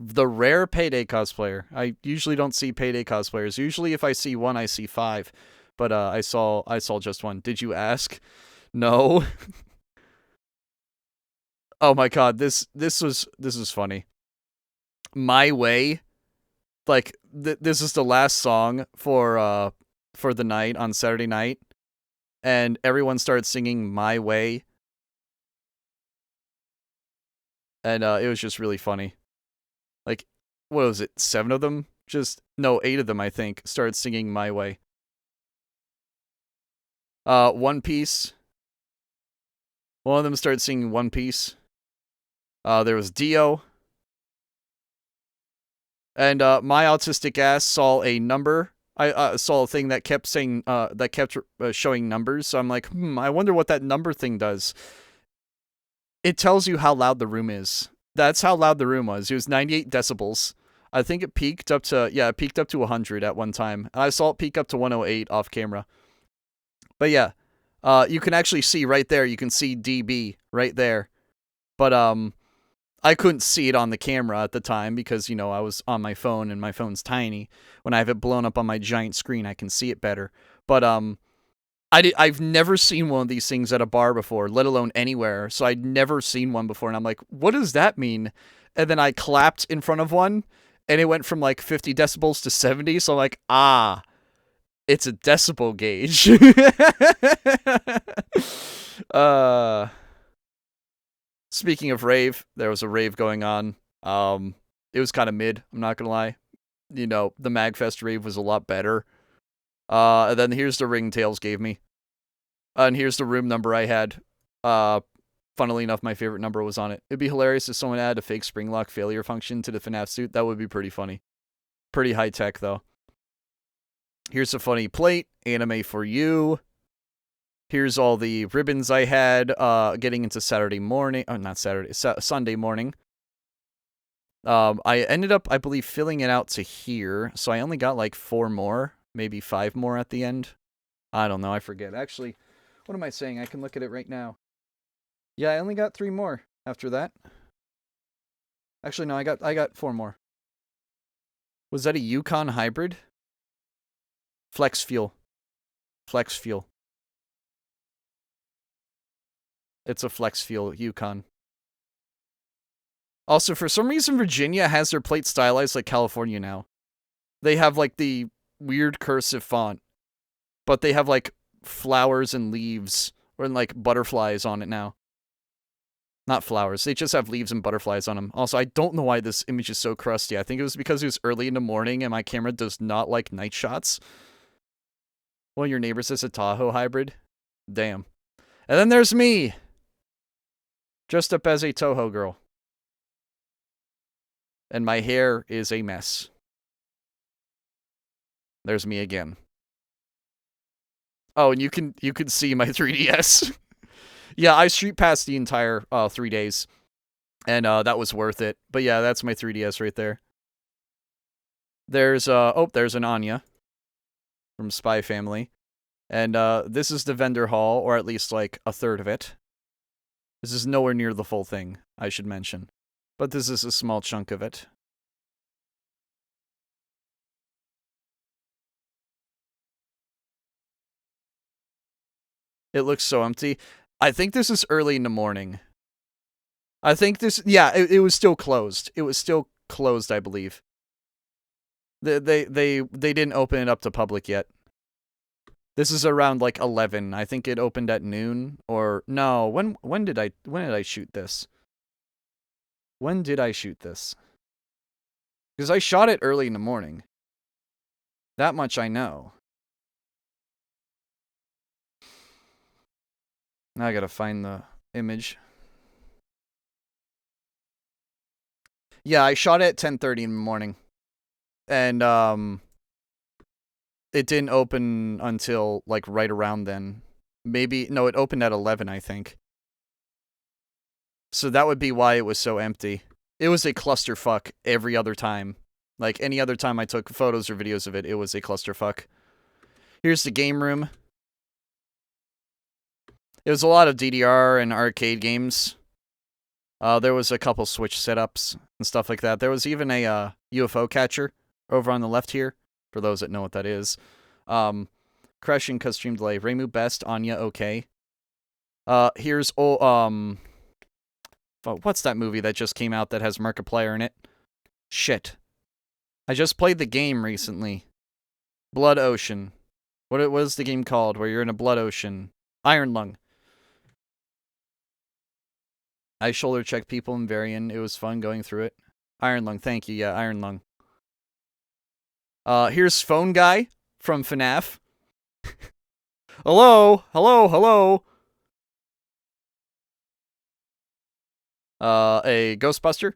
Speaker 1: The rare Payday cosplayer. I usually don't see Payday cosplayers. Usually if I see one, I see 5. But I saw just one. Did you ask? No. Oh my god, this was funny. My Way, like this is the last song for the night on Saturday night, and everyone started singing My Way, and it was just really funny. Like, what was it? 7 of them? 8 of them, I think, started singing My Way. One Piece. One of them started singing One Piece. There was Dio. And my autistic ass saw a number. I saw a thing that kept saying showing numbers. So I'm like, I wonder what that number thing does. It tells you how loud the room is. That's how loud the room was. It was 98 decibels. I think it peaked up to 100 at one time. And I saw it peak up to 108 off camera. But yeah, you can actually see right there. You can see dB right there. But I couldn't see it on the camera at the time because, you know, I was on my phone and my phone's tiny. When I have it blown up on my giant screen, I can see it better. But I've never seen one of these things at a bar before, let alone anywhere. So I'd never seen one before, and I'm like, what does that mean? And then I clapped in front of one, and it went from like 50 decibels to 70. So I'm like, it's a decibel gauge. Speaking of rave, there was a rave going on. It was kind of mid, I'm not gonna lie. You know, the MagFest rave was a lot better. And then here's the ring Tails gave me. And here's the room number I had. Funnily enough, my favorite number was on it. It'd be hilarious if someone added a fake spring lock failure function to the FNAF suit. That would be pretty funny. Pretty high tech, though. Here's a funny plate. Anime for you. Here's all the ribbons I had getting into Saturday morning. Oh, not Saturday. Sunday morning. I ended up, I believe, filling it out to here. So I only got like 4 more. Maybe 5 more at the end. I don't know. I forget. Actually, what am I saying? I can look at it right now. Yeah, I only got 3 more after that. Actually, no, I got 4 more. Was that a Yukon hybrid? Flex fuel. Flex fuel. It's a flex fuel Yukon. Also, for some reason, Virginia has their plate stylized like California now. They have like the weird cursive font, but they have like flowers and leaves or like butterflies on it now. Not flowers. They just have leaves and butterflies on them. Also, I don't know why this image is so crusty. I think it was because it was early in the morning and my camera does not like night shots. One of your neighbors has a Tahoe hybrid. Damn. And then there's me. Dressed up as a Toho girl. And my hair is a mess. There's me again. Oh, and you can see my 3DS. Yeah, I street passed the entire 3 days, and that was worth it. But yeah, that's my 3DS right there. There's there's an Anya from Spy Family. And this is the vendor hall, or at least like a third of it. This is nowhere near the full thing, I should mention. But this is a small chunk of it. It looks so empty. I think this is early in the morning. I think this, yeah, it was still closed. It was still closed, I believe. They didn't open it up to public yet. This is around like 11. I think it opened at noon, or no. When did I shoot this? When did I shoot this? Because I shot it early in the morning. That much I know. Now I gotta find the image. Yeah, I shot it at 10:30 in the morning. And it didn't open until like right around then. Maybe no, it opened at 11, I think. So that would be why it was so empty. It was a clusterfuck every other time. Like any other time I took photos or videos of it, it was a clusterfuck. Here's the game room. It was a lot of DDR and arcade games. There was a couple Switch setups and stuff like that. There was even a UFO catcher over on the left here, for those that know what that is. Crashing cause stream delay. Reimu best, Anya okay. Here's what's that movie that just came out that has Markiplier in it? Shit. I just played the game recently. Blood Ocean. What was the game called where you're in a blood ocean? Iron Lung. I shoulder check people in Varian. It was fun going through it. Iron Lung, thank you. Yeah, Iron Lung. Here's Phone Guy from FNAF. Hello, hello, hello. A Ghostbuster.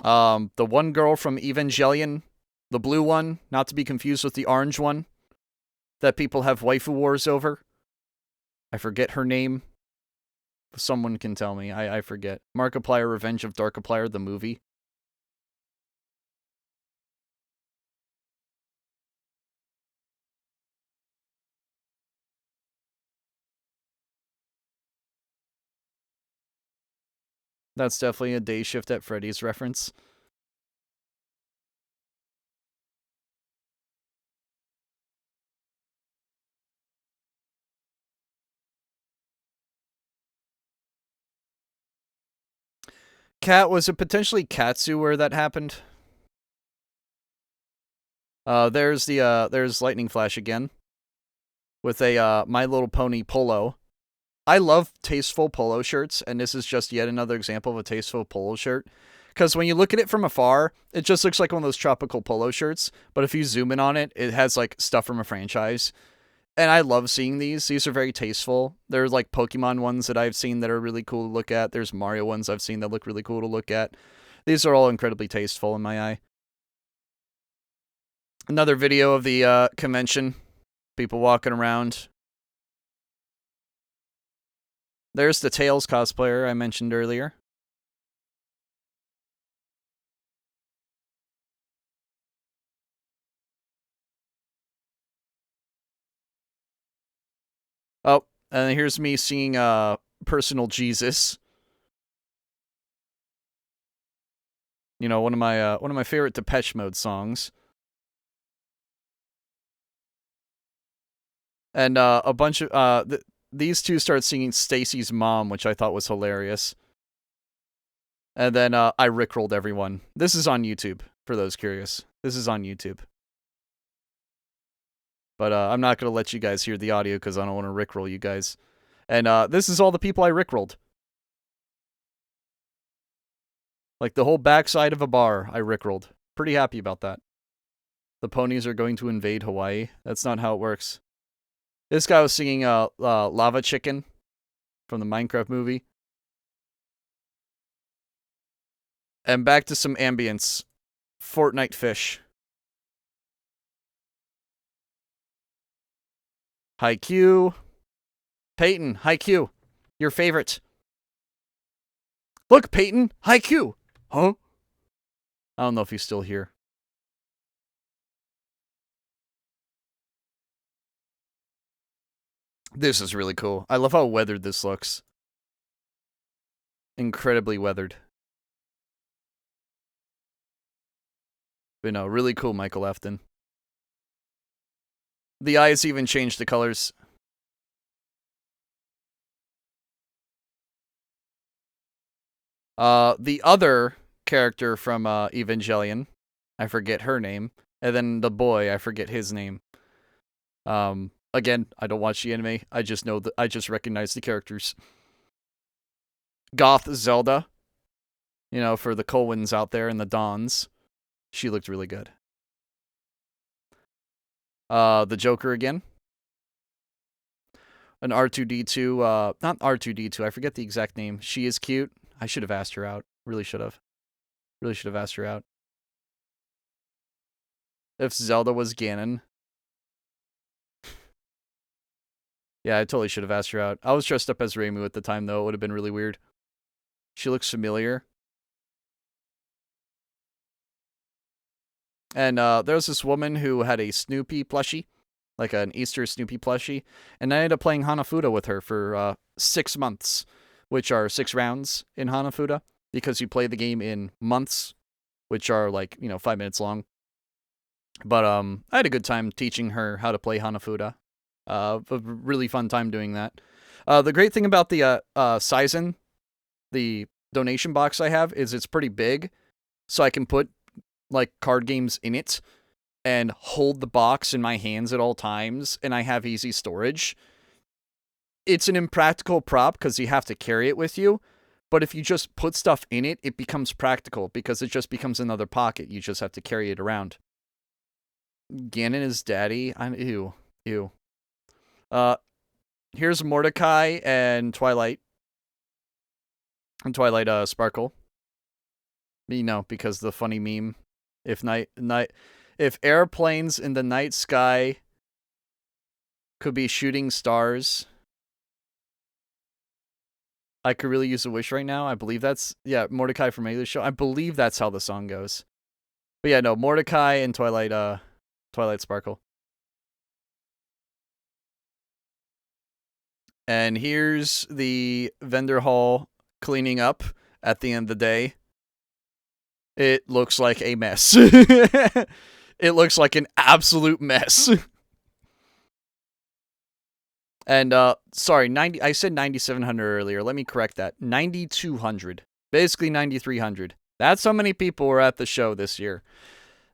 Speaker 1: The one girl from Evangelion, the blue one, not to be confused with the orange one, that people have waifu wars over. I forget her name. Someone can tell me. I forget. Markiplier, Revenge of Darkiplier, the movie. That's definitely a Day Shift at Freddy's reference. Cat, was it potentially Katsu where that happened? There's Lightning Flash again. With a, My Little Pony polo. I love tasteful polo shirts, and this is just yet another example of a tasteful polo shirt. Because when you look at it from afar, it just looks like one of those tropical polo shirts. But if you zoom in on it, it has, like, stuff from a franchise. And I love seeing these. These are very tasteful. There's, like, Pokemon ones that I've seen that are really cool to look at. There's Mario ones I've seen that look really cool to look at. These are all incredibly tasteful in my eye. Another video of the convention. People walking around. There's the Tails cosplayer I mentioned earlier. Oh, and here's me seeing Personal Jesus. You know, one of my favorite Depeche Mode songs. And a bunch of these two start singing Stacy's Mom, which I thought was hilarious. And then I rickrolled everyone. This is on YouTube, for those curious. This is on YouTube. But I'm not going to let you guys hear the audio because I don't want to rickroll you guys. And this is all the people I rickrolled. Like the whole backside of a bar, I rickrolled. Pretty happy about that. The ponies are going to invade Hawaii. That's not how it works. This guy was singing Lava Chicken from the Minecraft movie. And back to some ambience. Fortnite Fish. Haikyuu. Peyton, Haikyuu. Your favorite. Look, Peyton, Haikyuu. Huh? I don't know if he's still here. This is really cool. I love how weathered this looks. Incredibly weathered. But no, really cool Michael Afton. The eyes even changed the colors. The other character from Evangelion, I forget her name, and then the boy, I forget his name. Again, I don't watch the anime. I just know that I just recognize the characters. Goth Zelda, you know, for the Colwins out there and the Dons. She looked really good. The Joker again. An R2-D2, not R2-D2, I forget the exact name. She is cute. I should have asked her out. Really should have. Really should have asked her out. If Zelda was Ganon. Yeah, I totally should have asked her out. I was dressed up as Reimu at the time, though. It would have been really weird. She looks familiar. And there was this woman who had a Snoopy plushie, like an Easter Snoopy plushie, and I ended up playing Hanafuda with her for 6 months, which are 6 rounds in Hanafuda, because you play the game in months, which are like, 5 minutes long. But I had a good time teaching her how to play Hanafuda. A really fun time doing that. The great thing about the Ryzen, the donation box I have, is it's pretty big, so I can put like card games in it and hold the box in my hands at all times, and I have easy storage. It's an impractical prop because you have to carry it with you, but if you just put stuff in it, it becomes practical because it just becomes another pocket. You just have to carry it around. Ganon is daddy. Ew. Here's Mordecai and Twilight. And Twilight Sparkle. Because the funny meme. If airplanes in the night sky could be shooting stars, I could really use a wish right now. I believe that's, Mordecai from English show. I believe that's how the song goes. But yeah, no, Mordecai and Twilight Sparkle. And here's the vendor hall cleaning up at the end of the day. It looks like a mess. It looks like an absolute mess. And, sorry, I said 9,700 earlier. Let me correct that. 9,200. Basically 9,300. That's how many people were at the show this year.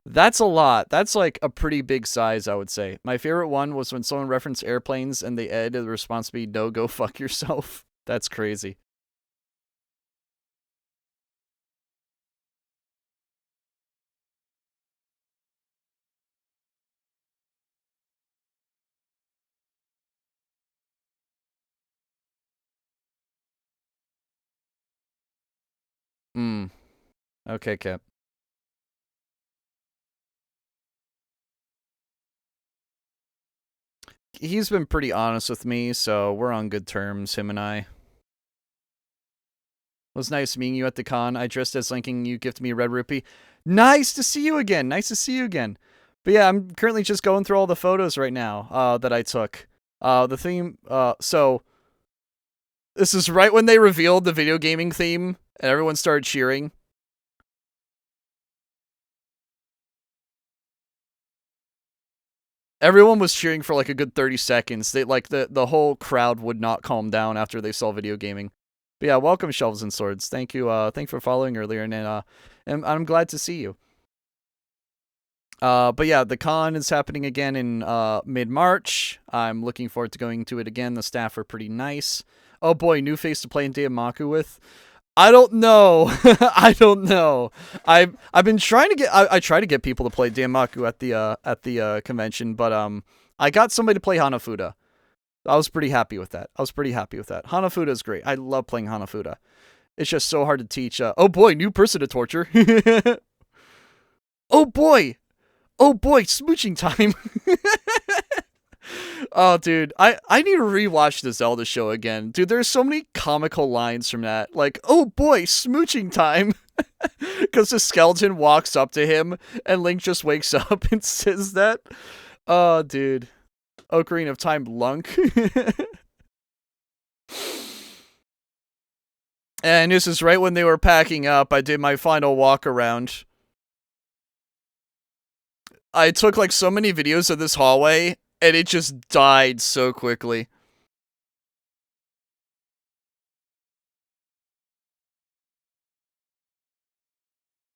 Speaker 1: That's a lot. That's like a pretty big size, I would say. My favorite one was when someone referenced airplanes and they added the response to be, no, go fuck yourself. That's crazy. Okay, Cap. He's been pretty honest with me, so we're on good terms, him and I. It was nice meeting you at the con. I dressed as Link and you gifted me a red rupee. Nice to see you again. Nice to see you again. But yeah, I'm currently just going through all the photos right now that I took. The theme, so this is right when they revealed the video gaming theme and everyone started cheering. Everyone was cheering for like a good 30 seconds. They like the whole crowd would not calm down after they saw video gaming. But yeah, welcome Shelves and Swords. Thank you. Thank you for following earlier, and I'm glad to see you. But yeah, the con is happening again in mid-March. I'm looking forward to going to it again. The staff are pretty nice. Oh boy, new face to play in TOMAHAWK with. I don't know. I don't know. I've been trying to get. I try to get people to play TOMAHAWK at the convention, but I got somebody to play Hanafuda. I was pretty happy with that. Hanafuda is great. I love playing Hanafuda. It's just so hard to teach. Oh boy, new person to torture. Oh boy, smooching time. Oh, dude, I need to rewatch the Zelda show again. Dude, there's so many comical lines from that. Like, oh boy, smooching time. Because the skeleton walks up to him, and Link just wakes up and says that. Oh, dude. Ocarina of Time lunk. And this is right when they were packing up. I did my final walk around. I took like so many videos of this hallway, and it just died so quickly.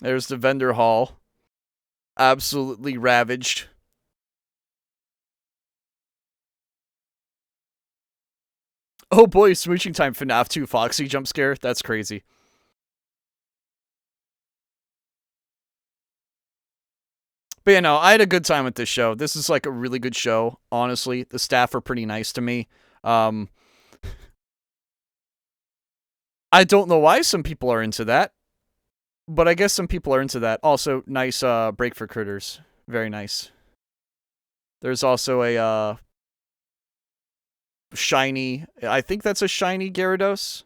Speaker 1: There's the vendor hall. Absolutely ravaged. Oh boy, smooching time FNAF 2 Foxy jump scare. That's crazy. But you know, I had a good time with this show. This is like a really good show, honestly. The staff are pretty nice to me. I don't know why some people are into that, but I guess some people are into that. Also, nice break for critters. Very nice. There's also a shiny, I think that's a shiny Gyarados.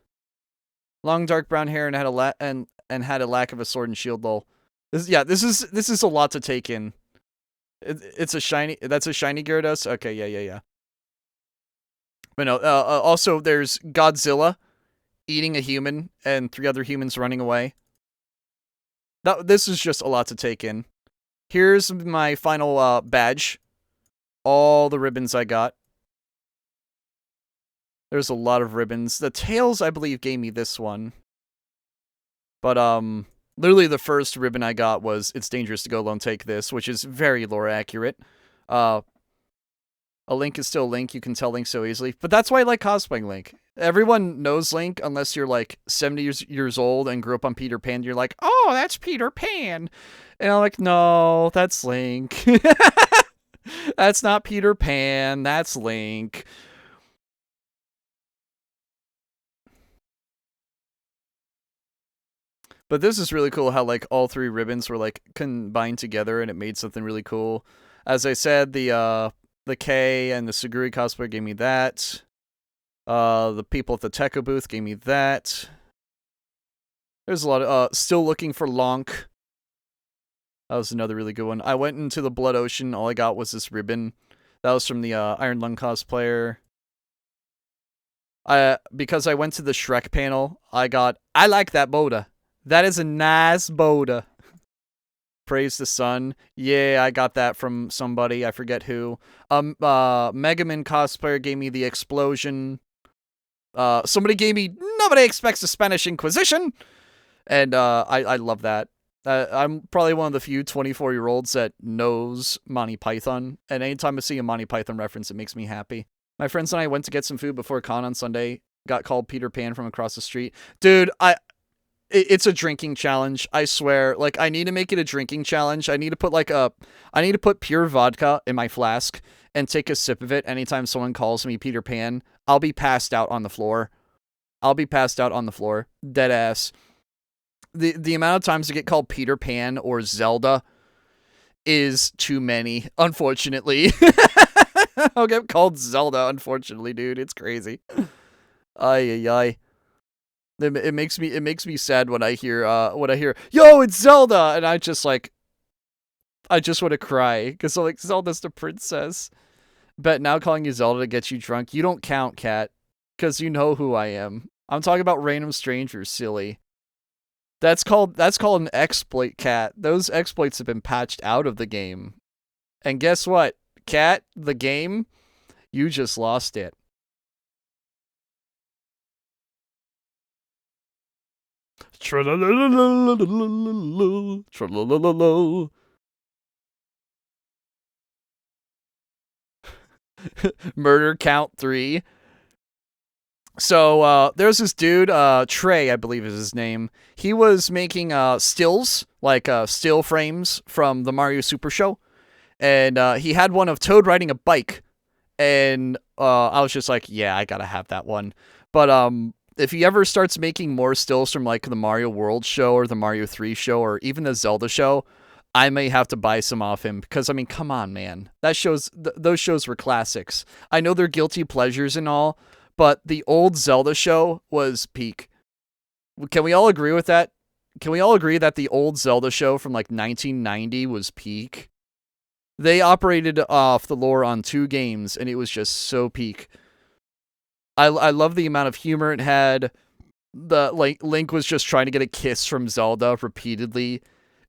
Speaker 1: Long dark brown hair and had had a lack of a sword and shield lol. This is a lot to take in. It's a shiny. That's a shiny Gyarados. Okay, yeah. But no. Also, there's Godzilla eating a human and 3 other humans running away. This is just a lot to take in. Here's my final badge. All the ribbons I got. There's a lot of ribbons. The Tails, I believe, gave me this one. But literally the first ribbon I got was "It's dangerous to go alone, take this," which is very lore accurate. A Link is still Link, you can tell Link so easily. But that's why I like cosplaying Link. Everyone knows Link unless you're like 70 years old and grew up on Peter Pan. You're like, oh, that's Peter Pan. And I'm like, no, that's Link. That's not Peter Pan, that's Link. But this is really cool how like all 3 ribbons were like combined together and it made something really cool. As I said, the K and the Suguri cosplayer gave me that. The people at the Techo booth gave me that. There's a lot of still looking for Lonk. That was another really good one. I went into the Blood Ocean. All I got was this ribbon. That was from the Iron Lung cosplayer. Because I went to the Shrek panel, I like that Boda. That is a nice Boda. Praise the sun. Yeah, I got that from somebody. I forget who. Mega Man cosplayer gave me the explosion. Somebody gave me "Nobody Expects the Spanish Inquisition." And I love that. I'm probably one of the few 24-year-olds that knows Monty Python. And anytime I see a Monty Python reference, it makes me happy. My friends and I went to get some food before con on Sunday. Got called Peter Pan from across the street. Dude, it's a drinking challenge, I swear. Like, I need to make it a drinking challenge. I need to put pure vodka in my flask and take a sip of it anytime someone calls me Peter Pan. I'll be passed out on the floor. Dead ass. The amount of times I get called Peter Pan or Zelda is too many, unfortunately. I'll get called Zelda, unfortunately, dude. It's crazy. Ay. It makes me sad when I hear yo, it's Zelda, and I just want to cry because I'm like, Zelda's the princess. But now calling you Zelda to get you drunk, you don't count, cat, because you know who I am. I'm talking about random strangers, silly. That's called an exploit, cat. Those exploits have been patched out of the game. And guess what, cat? The game, you just lost it. Murder count 3. So there's this dude, Trey, I believe is his name. He was making stills, like still frames from the Mario Super Show, and he had one of Toad riding a bike, and I was just like, yeah, I gotta have that one. But if he ever starts making more stills from like the Mario World show or the Mario 3 show or even the Zelda show, I may have to buy some off him because I mean, come on, man. That shows those shows were classics. I know they're guilty pleasures and all, but the old Zelda show was peak. Can we all agree with that? Can we all agree that the old Zelda show from like 1990 was peak? They operated off the lore on 2 games, and it was just so peak. I love the amount of humor it had. The Link was just trying to get a kiss from Zelda repeatedly.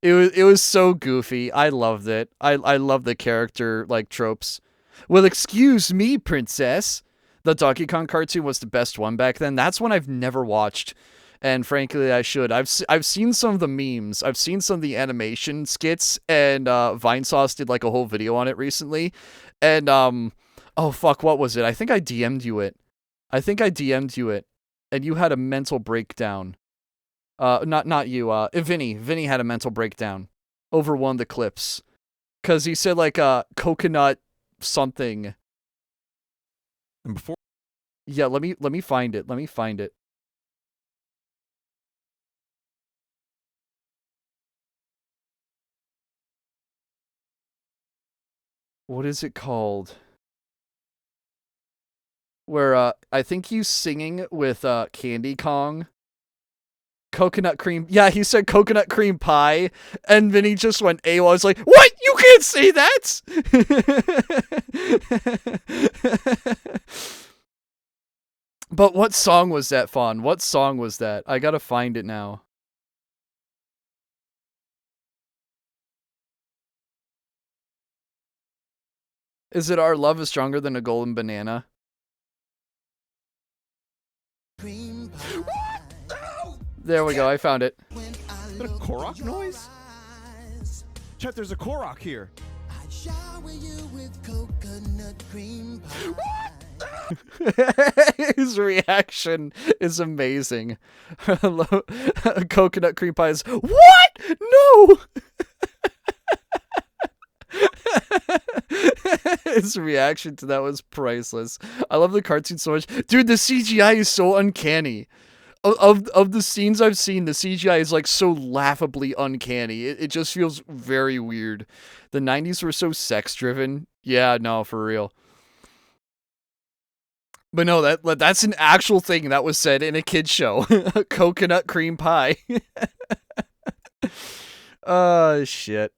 Speaker 1: It was so goofy. I loved it. I love the character like tropes. Well, excuse me, princess. The Donkey Kong cartoon was the best one back then. That's one I've never watched. And frankly, I should. I've seen some of the memes. I've seen some of the animation skits, and Vinesauce did like a whole video on it recently. And oh fuck, what was it? I think I DM'd you it. And you had a mental breakdown. Not you. Vinny. Vinny had a mental breakdown over one of the clips, cause he said like coconut something.
Speaker 2: And before.
Speaker 1: Yeah, let me find it. Let me find it. What is it called? Where I think he's singing with Candy Kong. Coconut cream. Yeah, he said coconut cream pie, and then he just went AWOL. I was like, what? You can't say that! But what song was that, Fawn? What song was that? I gotta find it now. Is it Our Love is Stronger Than a Golden Banana? There we go, I found it.
Speaker 2: Is that a Korok noise? Chat, there's a Korok here.
Speaker 1: His reaction is amazing. Coconut cream pies. What? No! His reaction to that was priceless. I love the cartoon so much. Dude, the CGI is so uncanny. Of the scenes I've seen, the CGI is like so laughably uncanny. It just feels very weird. The 90s were so sex-driven. Yeah, no, for real. But no, that's an actual thing that was said in a kid's show. Coconut cream pie. Oh, shit.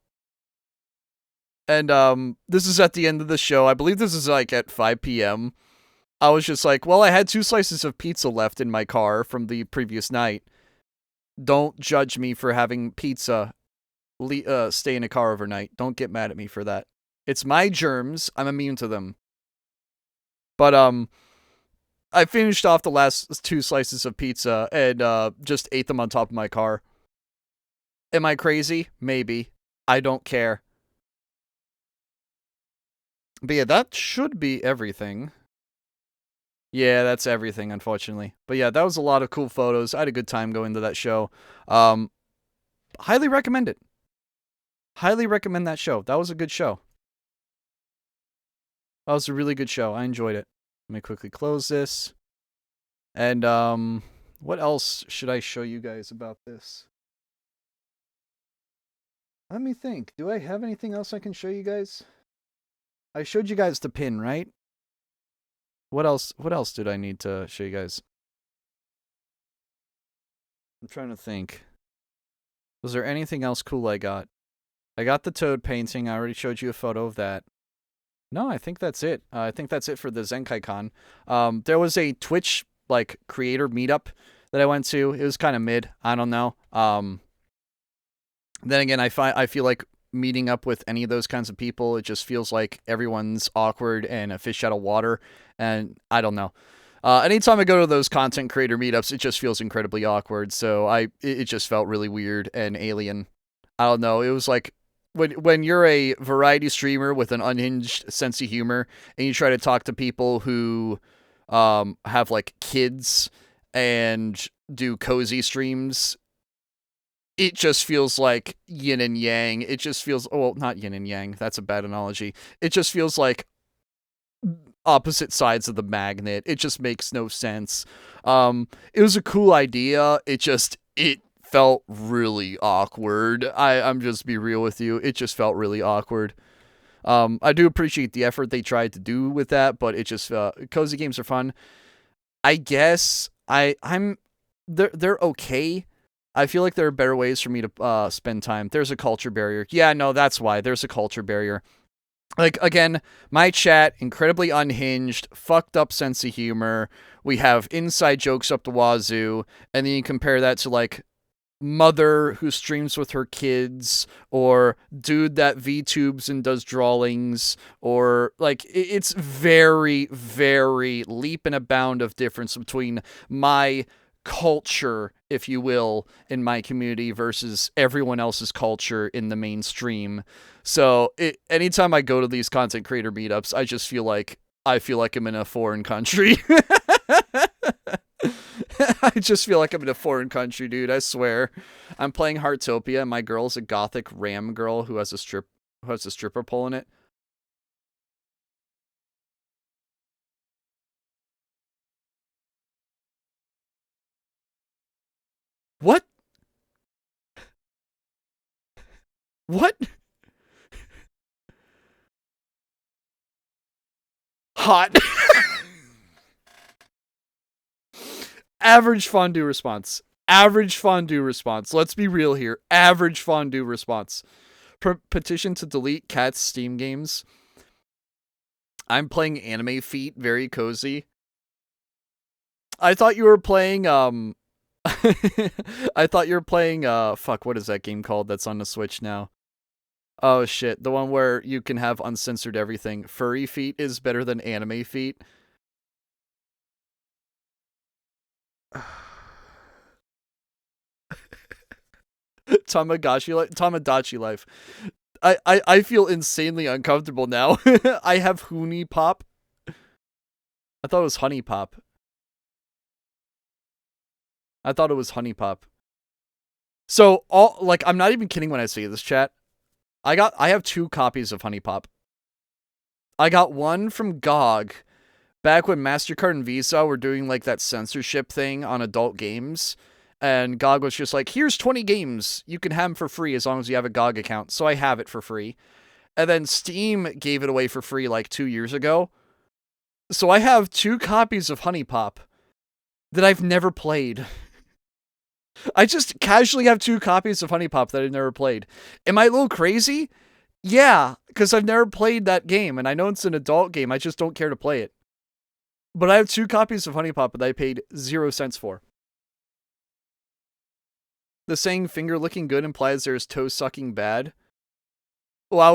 Speaker 1: And this is at the end of the show. I believe this is like at 5 p.m. I was just like, well, I had 2 slices of pizza left in my car from the previous night. Don't judge me for having pizza stay in a car overnight. Don't get mad at me for that. It's my germs. I'm immune to them. But I finished off the last 2 slices of pizza and just ate them on top of my car. Am I crazy? Maybe. I don't care. But yeah, that should be everything. Yeah, that's everything, unfortunately. But yeah, that was a lot of cool photos. I had a good time going to that show. Highly recommend it. Highly recommend that show. That was a good show. That was a really good show. I enjoyed it. Let me quickly close this. And, what else should I show you guys about this? Let me think. Do I have anything else I can show you guys? I showed you guys the pin, right? What else did I need to show you guys? I'm trying to think. Was there anything else cool I got? I got the toad painting. I already showed you a photo of that. No, I think that's it. I think that's it for the Zenkaikon. There was a Twitch, like, creator meetup that I went to. It was kind of mid. I don't know. Then again, I feel like meeting up with any of those kinds of people, it just feels like everyone's awkward and a fish out of water. And I don't know. Anytime I go to those content creator meetups, it just feels incredibly awkward. So it just felt really weird and alien. I don't know. It was like when you're a variety streamer with an unhinged sense of humor and you try to talk to people who have like kids and do cozy streams, it just feels like yin and yang. It just feels, well, not yin and yang. That's a bad analogy. It just feels like opposite sides of the magnet. It just makes no sense. It was a cool idea. It felt really awkward. I'm just be real with you. It just felt really awkward. I do appreciate the effort they tried to do with that, but it just cozy games are fun. I guess they're okay. I feel like there are better ways for me to spend time. There's a culture barrier. Yeah, no, that's why. There's a culture barrier. Like, again, my chat, incredibly unhinged, fucked up sense of humor. We have inside jokes up the wazoo, and then you compare that to, like, mother who streams with her kids, or dude that VTubes and does drawings, or, like, it's very, very leap and a bound of difference between my culture, if you will, in my community versus everyone else's culture in the mainstream. So anytime I go to these content creator meetups, I feel like I'm in a foreign country. I just feel like I'm in a foreign country, dude. I swear. I'm playing Heartopia, and my girl's a gothic ram girl who has a stripper pole in it. What? What? Hot. Average fondue response. Average fondue response. Let's be real here. Average fondue response. Petition to delete Cat's Steam games. I'm playing Anime Feet, very cozy. I thought you were playing, I thought you were playing, fuck, what is that game called that's on the Switch now? Oh shit, the one where you can have uncensored everything. Furry Feet is better than Anime Feet. Tamagotchi life. I feel insanely uncomfortable now. I have Hoonie Pop. I thought it was Honey Pop. I thought it was Honey Pop. So I'm not even kidding when I say this, chat. I have 2 copies of Honey Pop. I got one from GOG back when MasterCard and Visa were doing like that censorship thing on adult games. And GOG was just like, here's 20 games. You can have them for free as long as you have a GOG account. So I have it for free. And then Steam gave it away for free like 2 years ago. So I have 2 copies of Honey Pop that I've never played. I just casually have 2 copies of Honey Pop that I've never played. Am I a little crazy? Yeah, because I've never played that game. And I know it's an adult game. I just don't care to play it. But I have 2 copies of Honey Pop that I paid 0 cents for. The saying finger licking good implies there's toe sucking bad. Well, I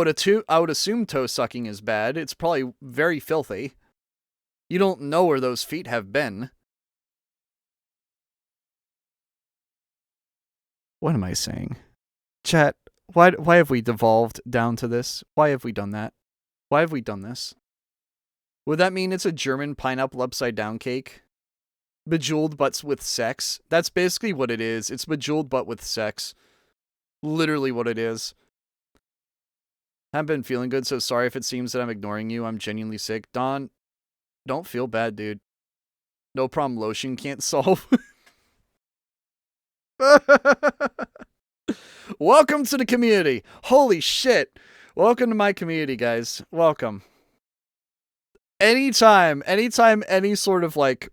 Speaker 1: would assume toe sucking is bad. It's probably very filthy. You don't know where those feet have been. What am I saying? Chat, why have we devolved down to this? Why have we done that? Why have we done this? Would that mean it's a German pineapple upside down cake? Bejeweled butts with sex. That's basically what it is. It's bejeweled butt with sex. Literally what it is. Haven't been feeling good, so sorry if it seems that I'm ignoring you. I'm genuinely sick. Don, don't feel bad, dude. No problem lotion can't solve. Welcome to the community. Holy shit. Welcome to my community, guys. Welcome. Anytime any sort of like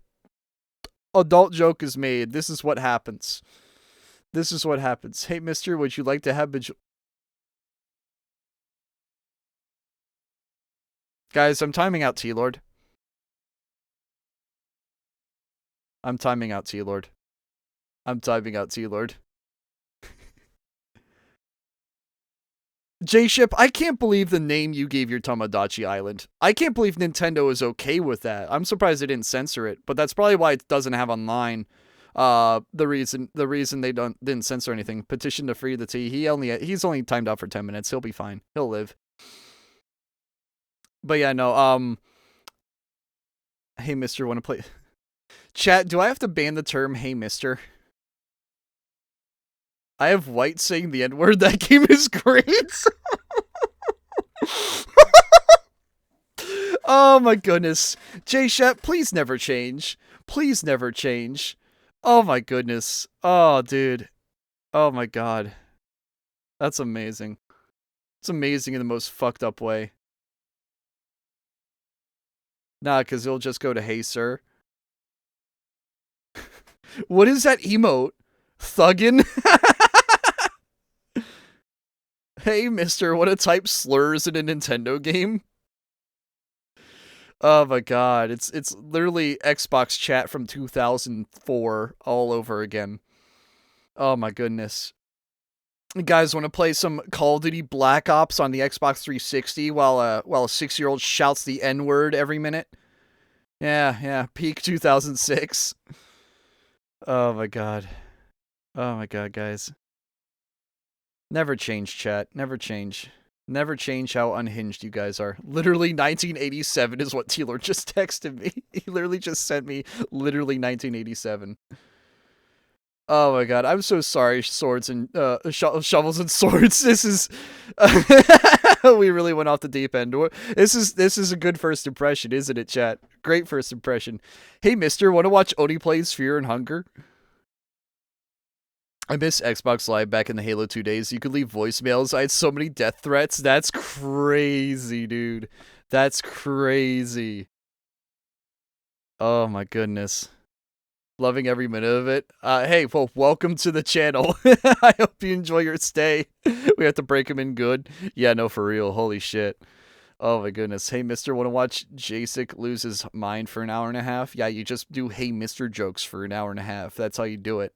Speaker 1: adult joke is made, this is what happens. This is what happens. Hey, mister, would you like to have Guys, I'm timing out T-Lord. I'm timing out T-Lord. I'm timing out T-Lord. J-Ship, I can't believe the name you gave your Tamagotchi Island. I can't believe Nintendo is okay with that. I'm surprised they didn't censor it, but that's probably why it doesn't have online. The reason they didn't censor anything. Petition to free the T. He's only timed out for 10 minutes. He'll be fine. He'll live. But yeah, no. Hey, mister, want to play? Chat, do I have to ban the term "Hey, mister"? I have White saying the N-word. That game is great. Oh my goodness. J-Shep, please never change. Please never change. Oh my goodness. Oh, dude. Oh my god. That's amazing. It's amazing in the most fucked up way. Nah, because it'll just go to hey, sir. What is that emote? Thuggin'? Hey, mister, wanna type slurs in a Nintendo game? Oh my god, it's literally Xbox chat from 2004 all over again. Oh my goodness. You guys want to play some Call of Duty Black Ops on the Xbox 360 while a 6-year-old shouts the N-word every minute? Yeah, peak 2006. Oh my god. Oh my god, guys. Never change, chat. Never change. Never change how unhinged you guys are. Literally 1987 is what Taylor just texted me. He literally just sent me literally 1987. Oh my god, I'm so sorry, swords and shovels and swords. This is we really went off the deep end. This is a good first impression, isn't it, chat? Great first impression. Hey, mister, want to watch Oni plays Fear and Hunger? I miss Xbox Live back in the Halo 2 days. You could leave voicemails. I had so many death threats. That's crazy, dude. That's crazy. Oh my goodness. Loving every minute of it. Hey, well, welcome to the channel. I hope you enjoy your stay. We have to break him in good. Yeah, no, for real. Holy shit. Oh my goodness. Hey, mister, want to watch Jacek lose his mind for an hour and a half? Yeah, you just do hey, mister jokes for an hour and a half. That's how you do it.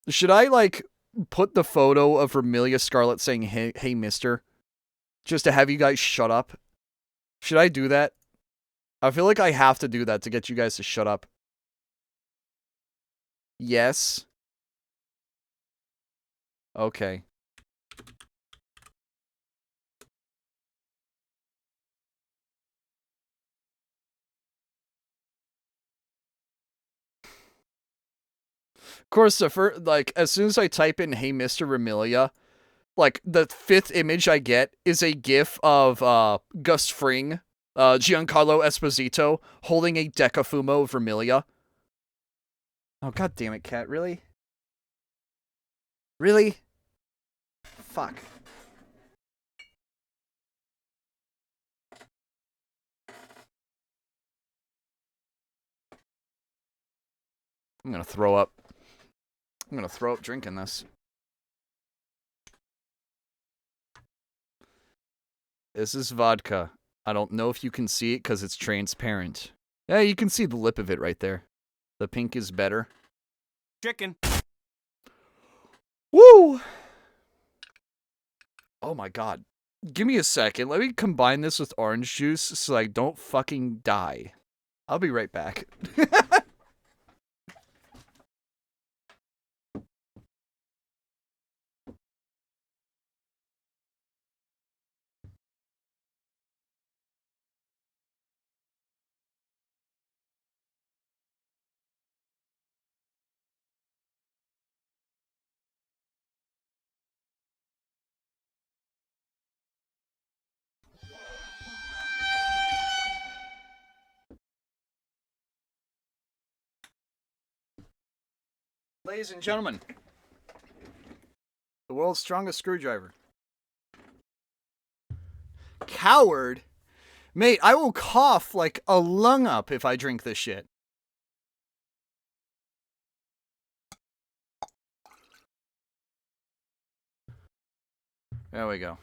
Speaker 1: Should I, like, put the photo of Vermilia Scarlet saying, hey, mister? Just to have you guys shut up? Should I do that? I feel like I have to do that to get you guys to shut up. Yes. Okay. Of course, the first, like, as soon as I type in, hey, Mr. Remilia, like, the 5th image I get is a gif of, Gus Fring, Giancarlo Esposito, holding a Decafumo of Remilia. Oh, god damn it, cat, really? Really? Fuck. I'm gonna throw up. I'm gonna throw up drinking this. This is vodka. I don't know if you can see it because it's transparent. Yeah, you can see the lip of it right there. The pink is better.
Speaker 2: Chicken.
Speaker 1: Woo! Oh my god. Give me a second. Let me combine this with orange juice so I don't fucking die. I'll be right back. Ladies and gentlemen, the world's strongest screwdriver. Coward? Mate, I will cough like a lung up if I drink this shit. There we go.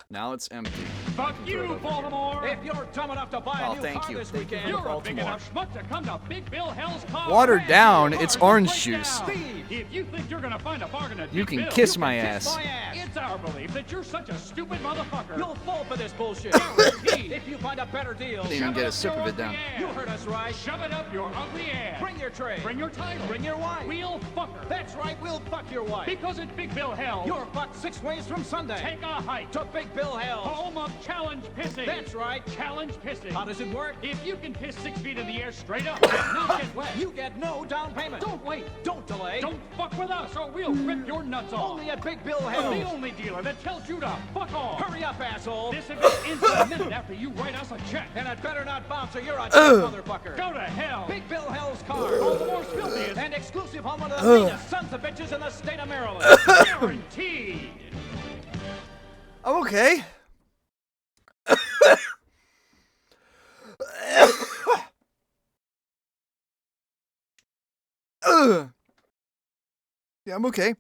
Speaker 1: Now it's empty.
Speaker 3: Fuck you, Baltimore! If you're dumb enough to buy a new car this weekend, you're a big enough schmuck to come to Big Bill Hell's car.
Speaker 1: Watered down, it's orange juice.
Speaker 3: Steve, if you think you're gonna find a bargain at
Speaker 1: You
Speaker 3: Big
Speaker 1: can
Speaker 3: Bill,
Speaker 1: kiss
Speaker 3: you
Speaker 1: my
Speaker 3: can
Speaker 1: ass.
Speaker 3: Kiss my ass. It's our belief that you're such a stupid motherfucker. You'll fall for this bullshit. Guaranteed. If you find a better deal,
Speaker 1: Didn't even get a sip of it down.
Speaker 3: You heard us right. Shove it up your ugly ass. Bring your tray. Bring your title. Bring your wife. We'll fuck her. That's right, we'll fuck your wife. Because at Big Bill Hell, you're fucked 6 ways from Sunday. Take a hike to Big Bill Bill Hells. Home of challenge pissing. That's right, challenge pissing. How does it work? If you can piss 6 feet in the air straight up and not get wet, you get no down payment. Don't wait. Don't delay. Don't fuck with us or we'll rip your nuts off. Only at Big Bill Hells. The only dealer that tells you to fuck off. Hurry up, asshole. This event ends in a minute after you write us a check. And it better not bounce or you're a motherfucker. Go to hell. Big Bill Hell's car. Baltimore's filthiest and exclusive home of the meanest sons of bitches in the state of Maryland. Guaranteed.
Speaker 1: I'm okay. Yeah, I'm okay.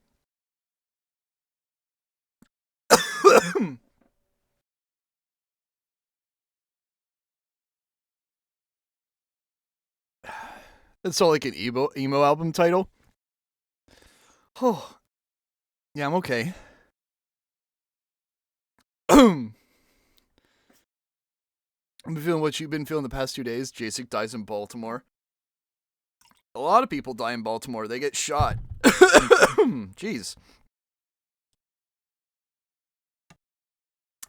Speaker 1: That's all like an emo album title. Oh, yeah, I'm okay. I'm feeling what you've been feeling the past 2 days. Jasek dies in Baltimore. A lot of people die in Baltimore. They get shot. Jeez.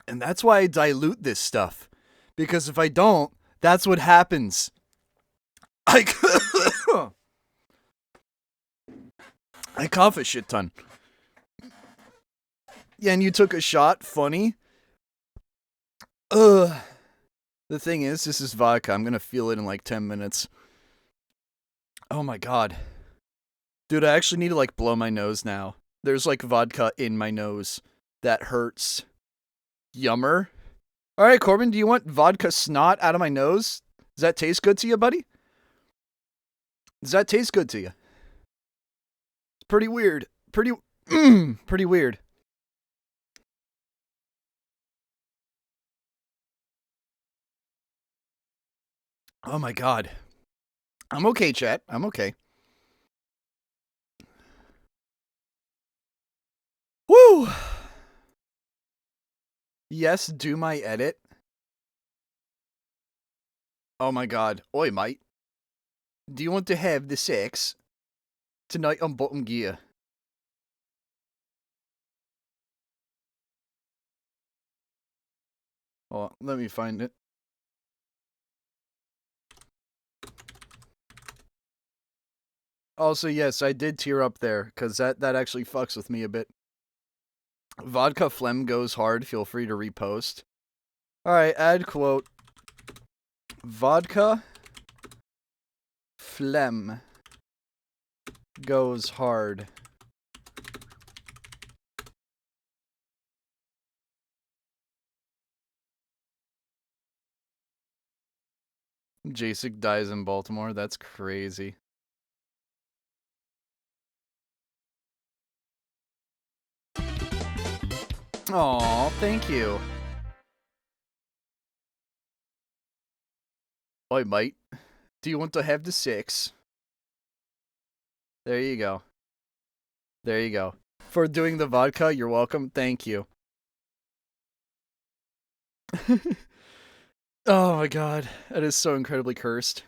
Speaker 1: And that's why I dilute this stuff. Because if I don't, that's what happens. I cough a shit ton. Yeah, and you took a shot? Funny. The thing is, this is vodka. I'm gonna feel it in like 10 minutes. Oh my god. Dude, I actually need to like blow my nose now. There's like vodka in my nose. That hurts. Yummer. Alright, Corbin, do you want vodka snot out of my nose? Does that taste good to you, buddy? Does that taste good to you? It's pretty weird. Pretty weird. Oh my god. I'm okay, chat. I'm okay. Woo! Yes, do my edit. Oh my god. Oi, mate. Do you want to have the sex tonight on Bottom Gear? Oh, let me find it. Also, yes, I did tear up there, because that actually fucks with me a bit. Vodka phlegm goes hard, feel free to repost. Alright, add quote. Vodka phlegm goes hard. Jasek dies in Baltimore, that's crazy. Aw, thank you. Oi, mate. Do you want to have the sex? There you go. There you go. For doing the vodka, you're welcome. Thank you. Oh my god. That is so incredibly cursed.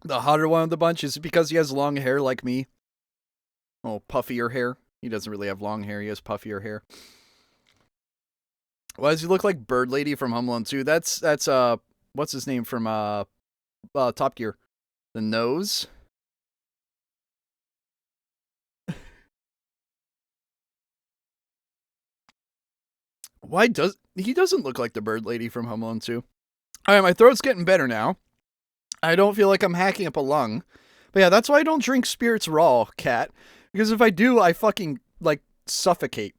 Speaker 1: The hotter one of the bunch, is it because he has long hair like me? Oh, puffier hair. He doesn't really have long hair, he has puffier hair. Why does he look like Bird Lady from Home Alone 2? That's what's his name from Top Gear? The nose? Why does he doesn't look like the Bird Lady from Home Alone 2? Alright, my throat's getting better now. I don't feel like I'm hacking up a lung. But yeah, that's why I don't drink spirits raw, cat. Because if I do, I fucking, like, suffocate.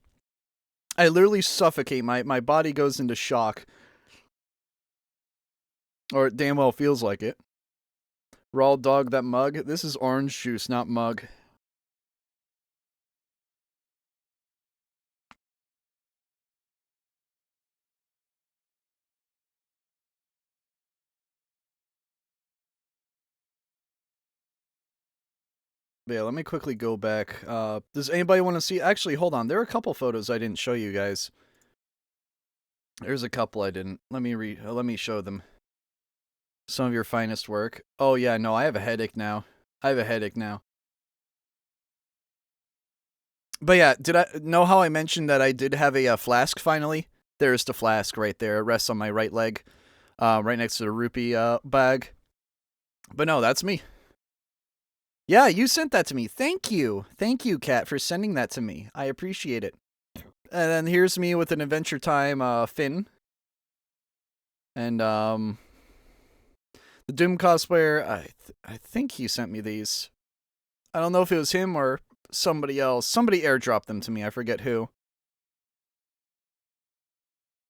Speaker 1: I literally suffocate. My body goes into shock. Or it damn well feels like it. Raw dog, that mug. This is orange juice, not mug. Yeah, let me quickly go back. Does anybody want to see? Actually, hold on. There are a couple photos I didn't show you guys. There's a couple I didn't. Let me show them. Some of your finest work. Oh yeah, no, I have a headache now. But yeah, did I know how I mentioned that I did have a flask finally? There's the flask right there. It rests on my right leg, right next to the rupee bag. But no, that's me. Yeah, you sent that to me. Thank you. Thank you, Kat, for sending that to me. I appreciate it. And then here's me with an Adventure Time fin. And the Doom cosplayer, I think he sent me these. I don't know if it was him or somebody else. Somebody airdropped them to me. I forget who.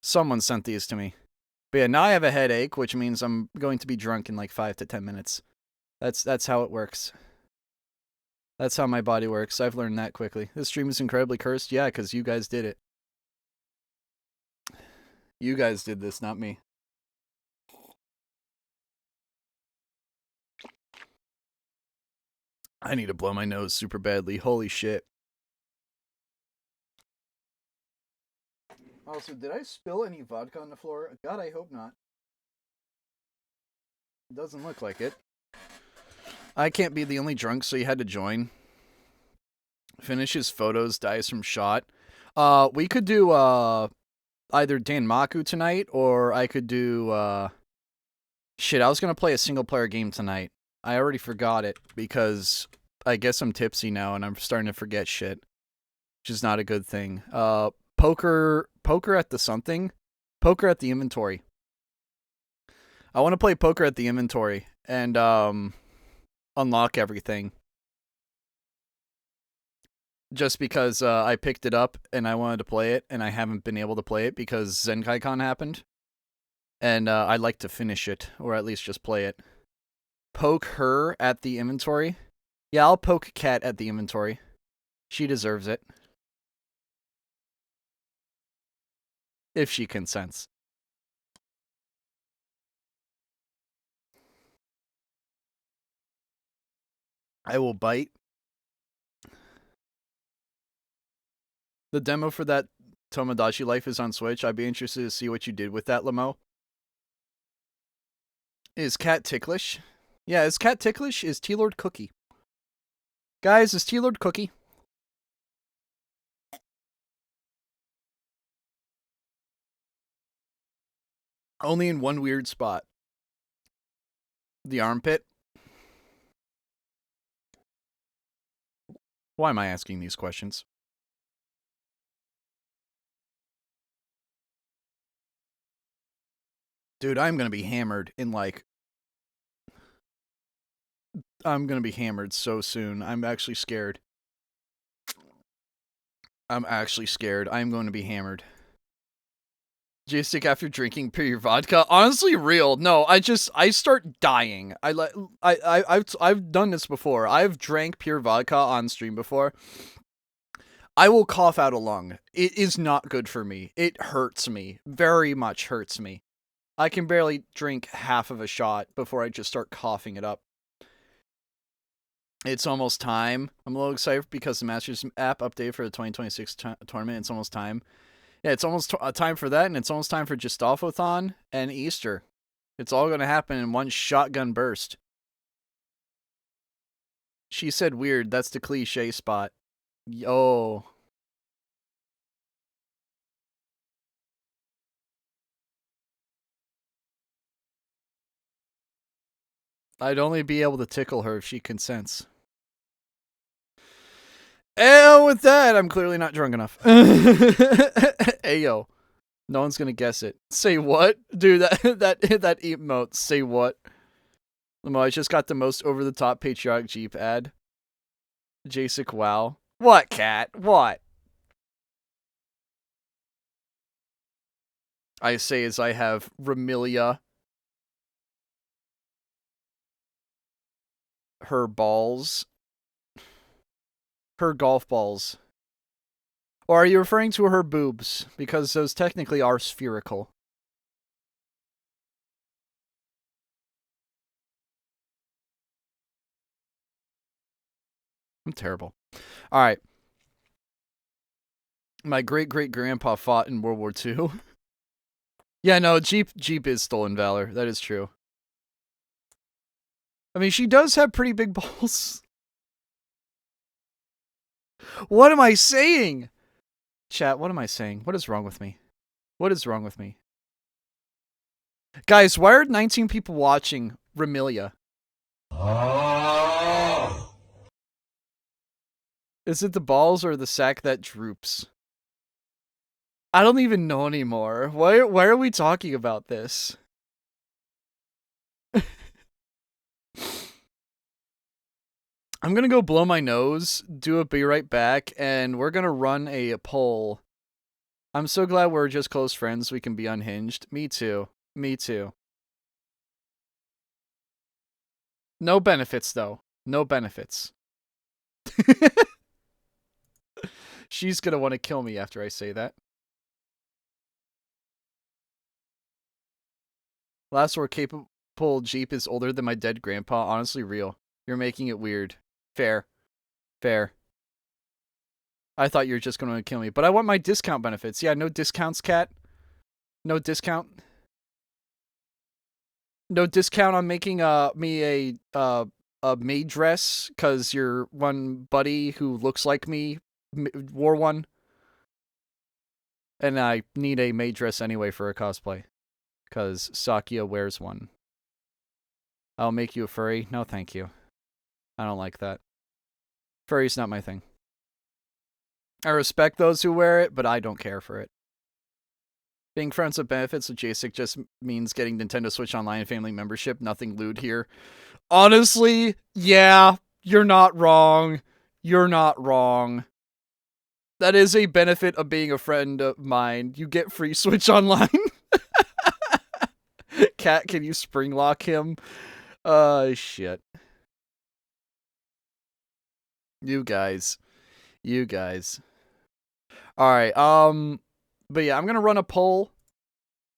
Speaker 1: Someone sent these to me. But yeah, now I have a headache, which means I'm going to be drunk in like 5 to 10 minutes. That's how it works. That's how my body works. I've learned that quickly. This stream is incredibly cursed. Yeah, because you guys did it. You guys did this, not me. I need to blow my nose super badly. Holy shit. Also, did I spill any vodka on the floor? God, I hope not. It doesn't look like it. I can't be the only drunk, so you had to join. Finishes photos, dies from shot. We could do either Danmaku tonight, or I could do shit, I was gonna play a single player game tonight. I already forgot it because I guess I'm tipsy now and I'm starting to forget shit, which is not a good thing. Poker at the something, poker at the inventory. I want to play poker at the inventory and unlock everything. Just because I picked it up and I wanted to play it and I haven't been able to play it because Zenkaikon happened. And I'd like to finish it, or at least just play it. Poke her at the inventory? Yeah, I'll poke Kat at the inventory. She deserves it. If she consents. I will bite. The demo for that Tomodachi Life is on Switch. I'd be interested to see what you did with that, Lamo. Is Cat ticklish? Yeah, is Cat ticklish? Is T-Lord cookie? Guys, is T-Lord cookie? Only in one weird spot. The armpit. Why am I asking these questions? Dude, I'm gonna be hammered in like... I'm gonna be hammered so soon. I'm actually scared. I'm actually scared. I'm going to be hammered. J-stick after drinking pure vodka? Honestly, real. No, I start dying. I've done this before. I've drank pure vodka on stream before. I will cough out a lung. It is not good for me. It hurts me. Very much hurts me. I can barely drink half of a shot before I just start coughing it up. It's almost time. I'm a little excited because the Masters app updated for the 2026 tournament. It's almost time. Yeah, it's almost time for that, and it's almost time for Gestafothon and Easter. It's all going to happen in one shotgun burst. She said weird. That's the cliche spot. Yo. I'd only be able to tickle her if she consents. And with that, I'm clearly not drunk enough. Ayo. No one's gonna guess it. Say what? Dude, that emote. Say what? Lamo, I just got the most over-the-top patriotic Jeep ad. Jasic, wow. What, Cat? What? I say as I have Ramilia. Her balls. Her golf balls. Or are you referring to her boobs? Because those technically are spherical. I'm terrible. Alright. My great-great-grandpa fought in World War II. Yeah, no, Jeep is stolen valor. That is true. I mean, she does have pretty big balls. What am I saying? Chat, what am I saying? What is wrong with me? What is wrong with me? Guys, why are 19 people watching Remilia? Is it the balls or the sack that droops? I don't even know anymore. Why are we talking about this? I'm gonna go blow my nose, be right back, and we're gonna run a poll. I'm so glad we're just close friends, we can be unhinged. Me too. Me too. No benefits, though. No benefits. She's gonna want to kill me after I say that. Last word capable Jeep is older than my dead grandpa. Honestly, real. You're making it weird. Fair. Fair. I thought you were just going to kill me. But I want my discount benefits. Yeah, no discounts, cat. No discount. No discount on making me a maid dress because your one buddy who looks like me wore one. And I need a maid dress anyway for a cosplay. Because Sakia wears one. I'll make you a furry. No, thank you. I don't like that. Furry's not my thing. I respect those who wear it, but I don't care for it. Being friends with benefits with JSIC just means getting Nintendo Switch Online family membership. Nothing lewd here. Honestly, yeah, you're not wrong. You're not wrong. That is a benefit of being a friend of mine. You get free Switch Online. Cat, can you spring lock him? Shit. You guys. You guys. Alright, but yeah, I'm gonna run a poll.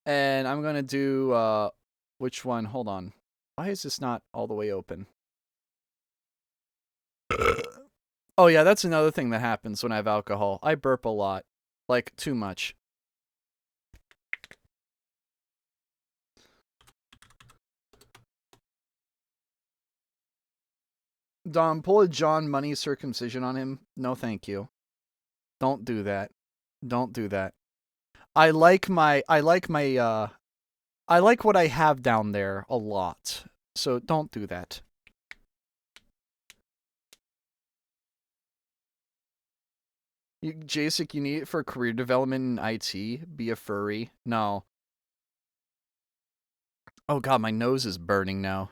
Speaker 1: And I'm gonna do, which one? Hold on. Why is this not all the way open? Oh yeah, that's another thing that happens when I have alcohol. I burp a lot. Like, too much. Dom, pull a John Money circumcision on him. No, thank you. Don't do that. Don't do that. I like what I have down there a lot. So don't do that. Jacek, you need it for career development in IT? Be a furry? No. Oh god, my nose is burning now.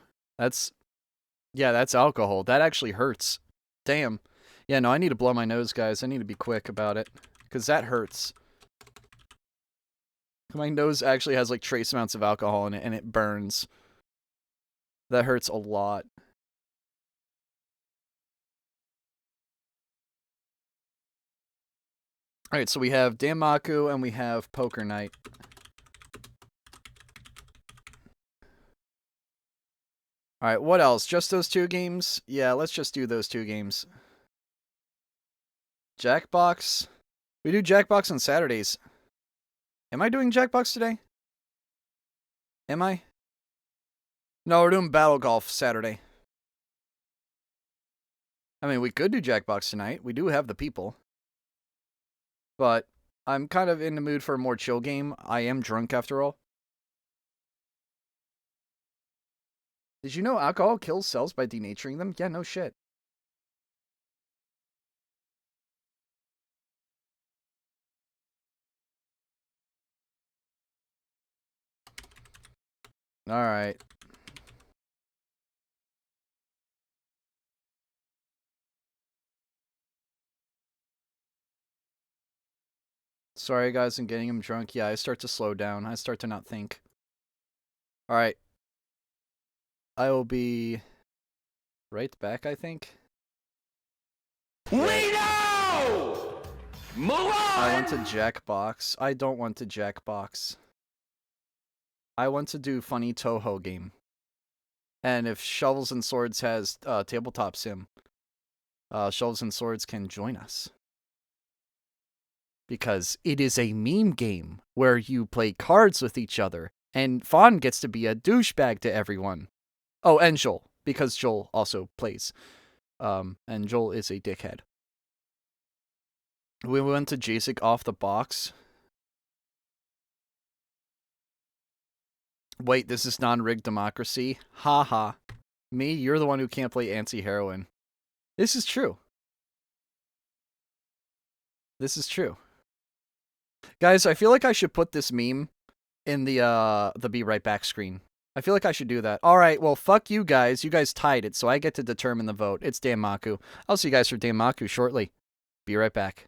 Speaker 1: Yeah, that's alcohol. That actually hurts. Damn. Yeah, no, I need to blow my nose, guys. I need to be quick about it. Because that hurts. My nose actually has, like, trace amounts of alcohol in it, and it burns. That hurts a lot. Alright, so we have Danmaku, and we have Poker Night. Alright, what else? Just those two games? Yeah, let's just do those two games. Jackbox? We do Jackbox on Saturdays. Am I doing Jackbox today? Am I? No, we're doing Battle Golf Saturday. I mean, we could do Jackbox tonight. We do have the people. But I'm kind of in the mood for a more chill game. I am drunk after all. Did you know alcohol kills cells by denaturing them? Yeah, no shit. Alright. Sorry guys, I'm getting him drunk. Yeah, I start to slow down. I start to not think. Alright. I will be right back, I think.
Speaker 2: We know! Move on!
Speaker 1: I want to Jackbox. I don't want to Jackbox. I want to do funny Toho game. And if Shovels and Swords has tabletop sim, Shovels and Swords can join us. Because it is a meme game where you play cards with each other, and Fawn gets to be a douchebag to everyone. Oh, and Joel, because Joel also plays. And Joel is a dickhead. We went to JASIC off the box. Wait, this is non-rigged democracy? Haha. Me? You're the one who can't play anti-heroin. This is true. This is true. Guys, I feel like I should put this meme in the be right back screen. I feel like I should do that. Alright, well, fuck you guys. You guys tied it, so I get to determine the vote. It's Danmaku. I'll see you guys for Danmaku shortly. Be right back.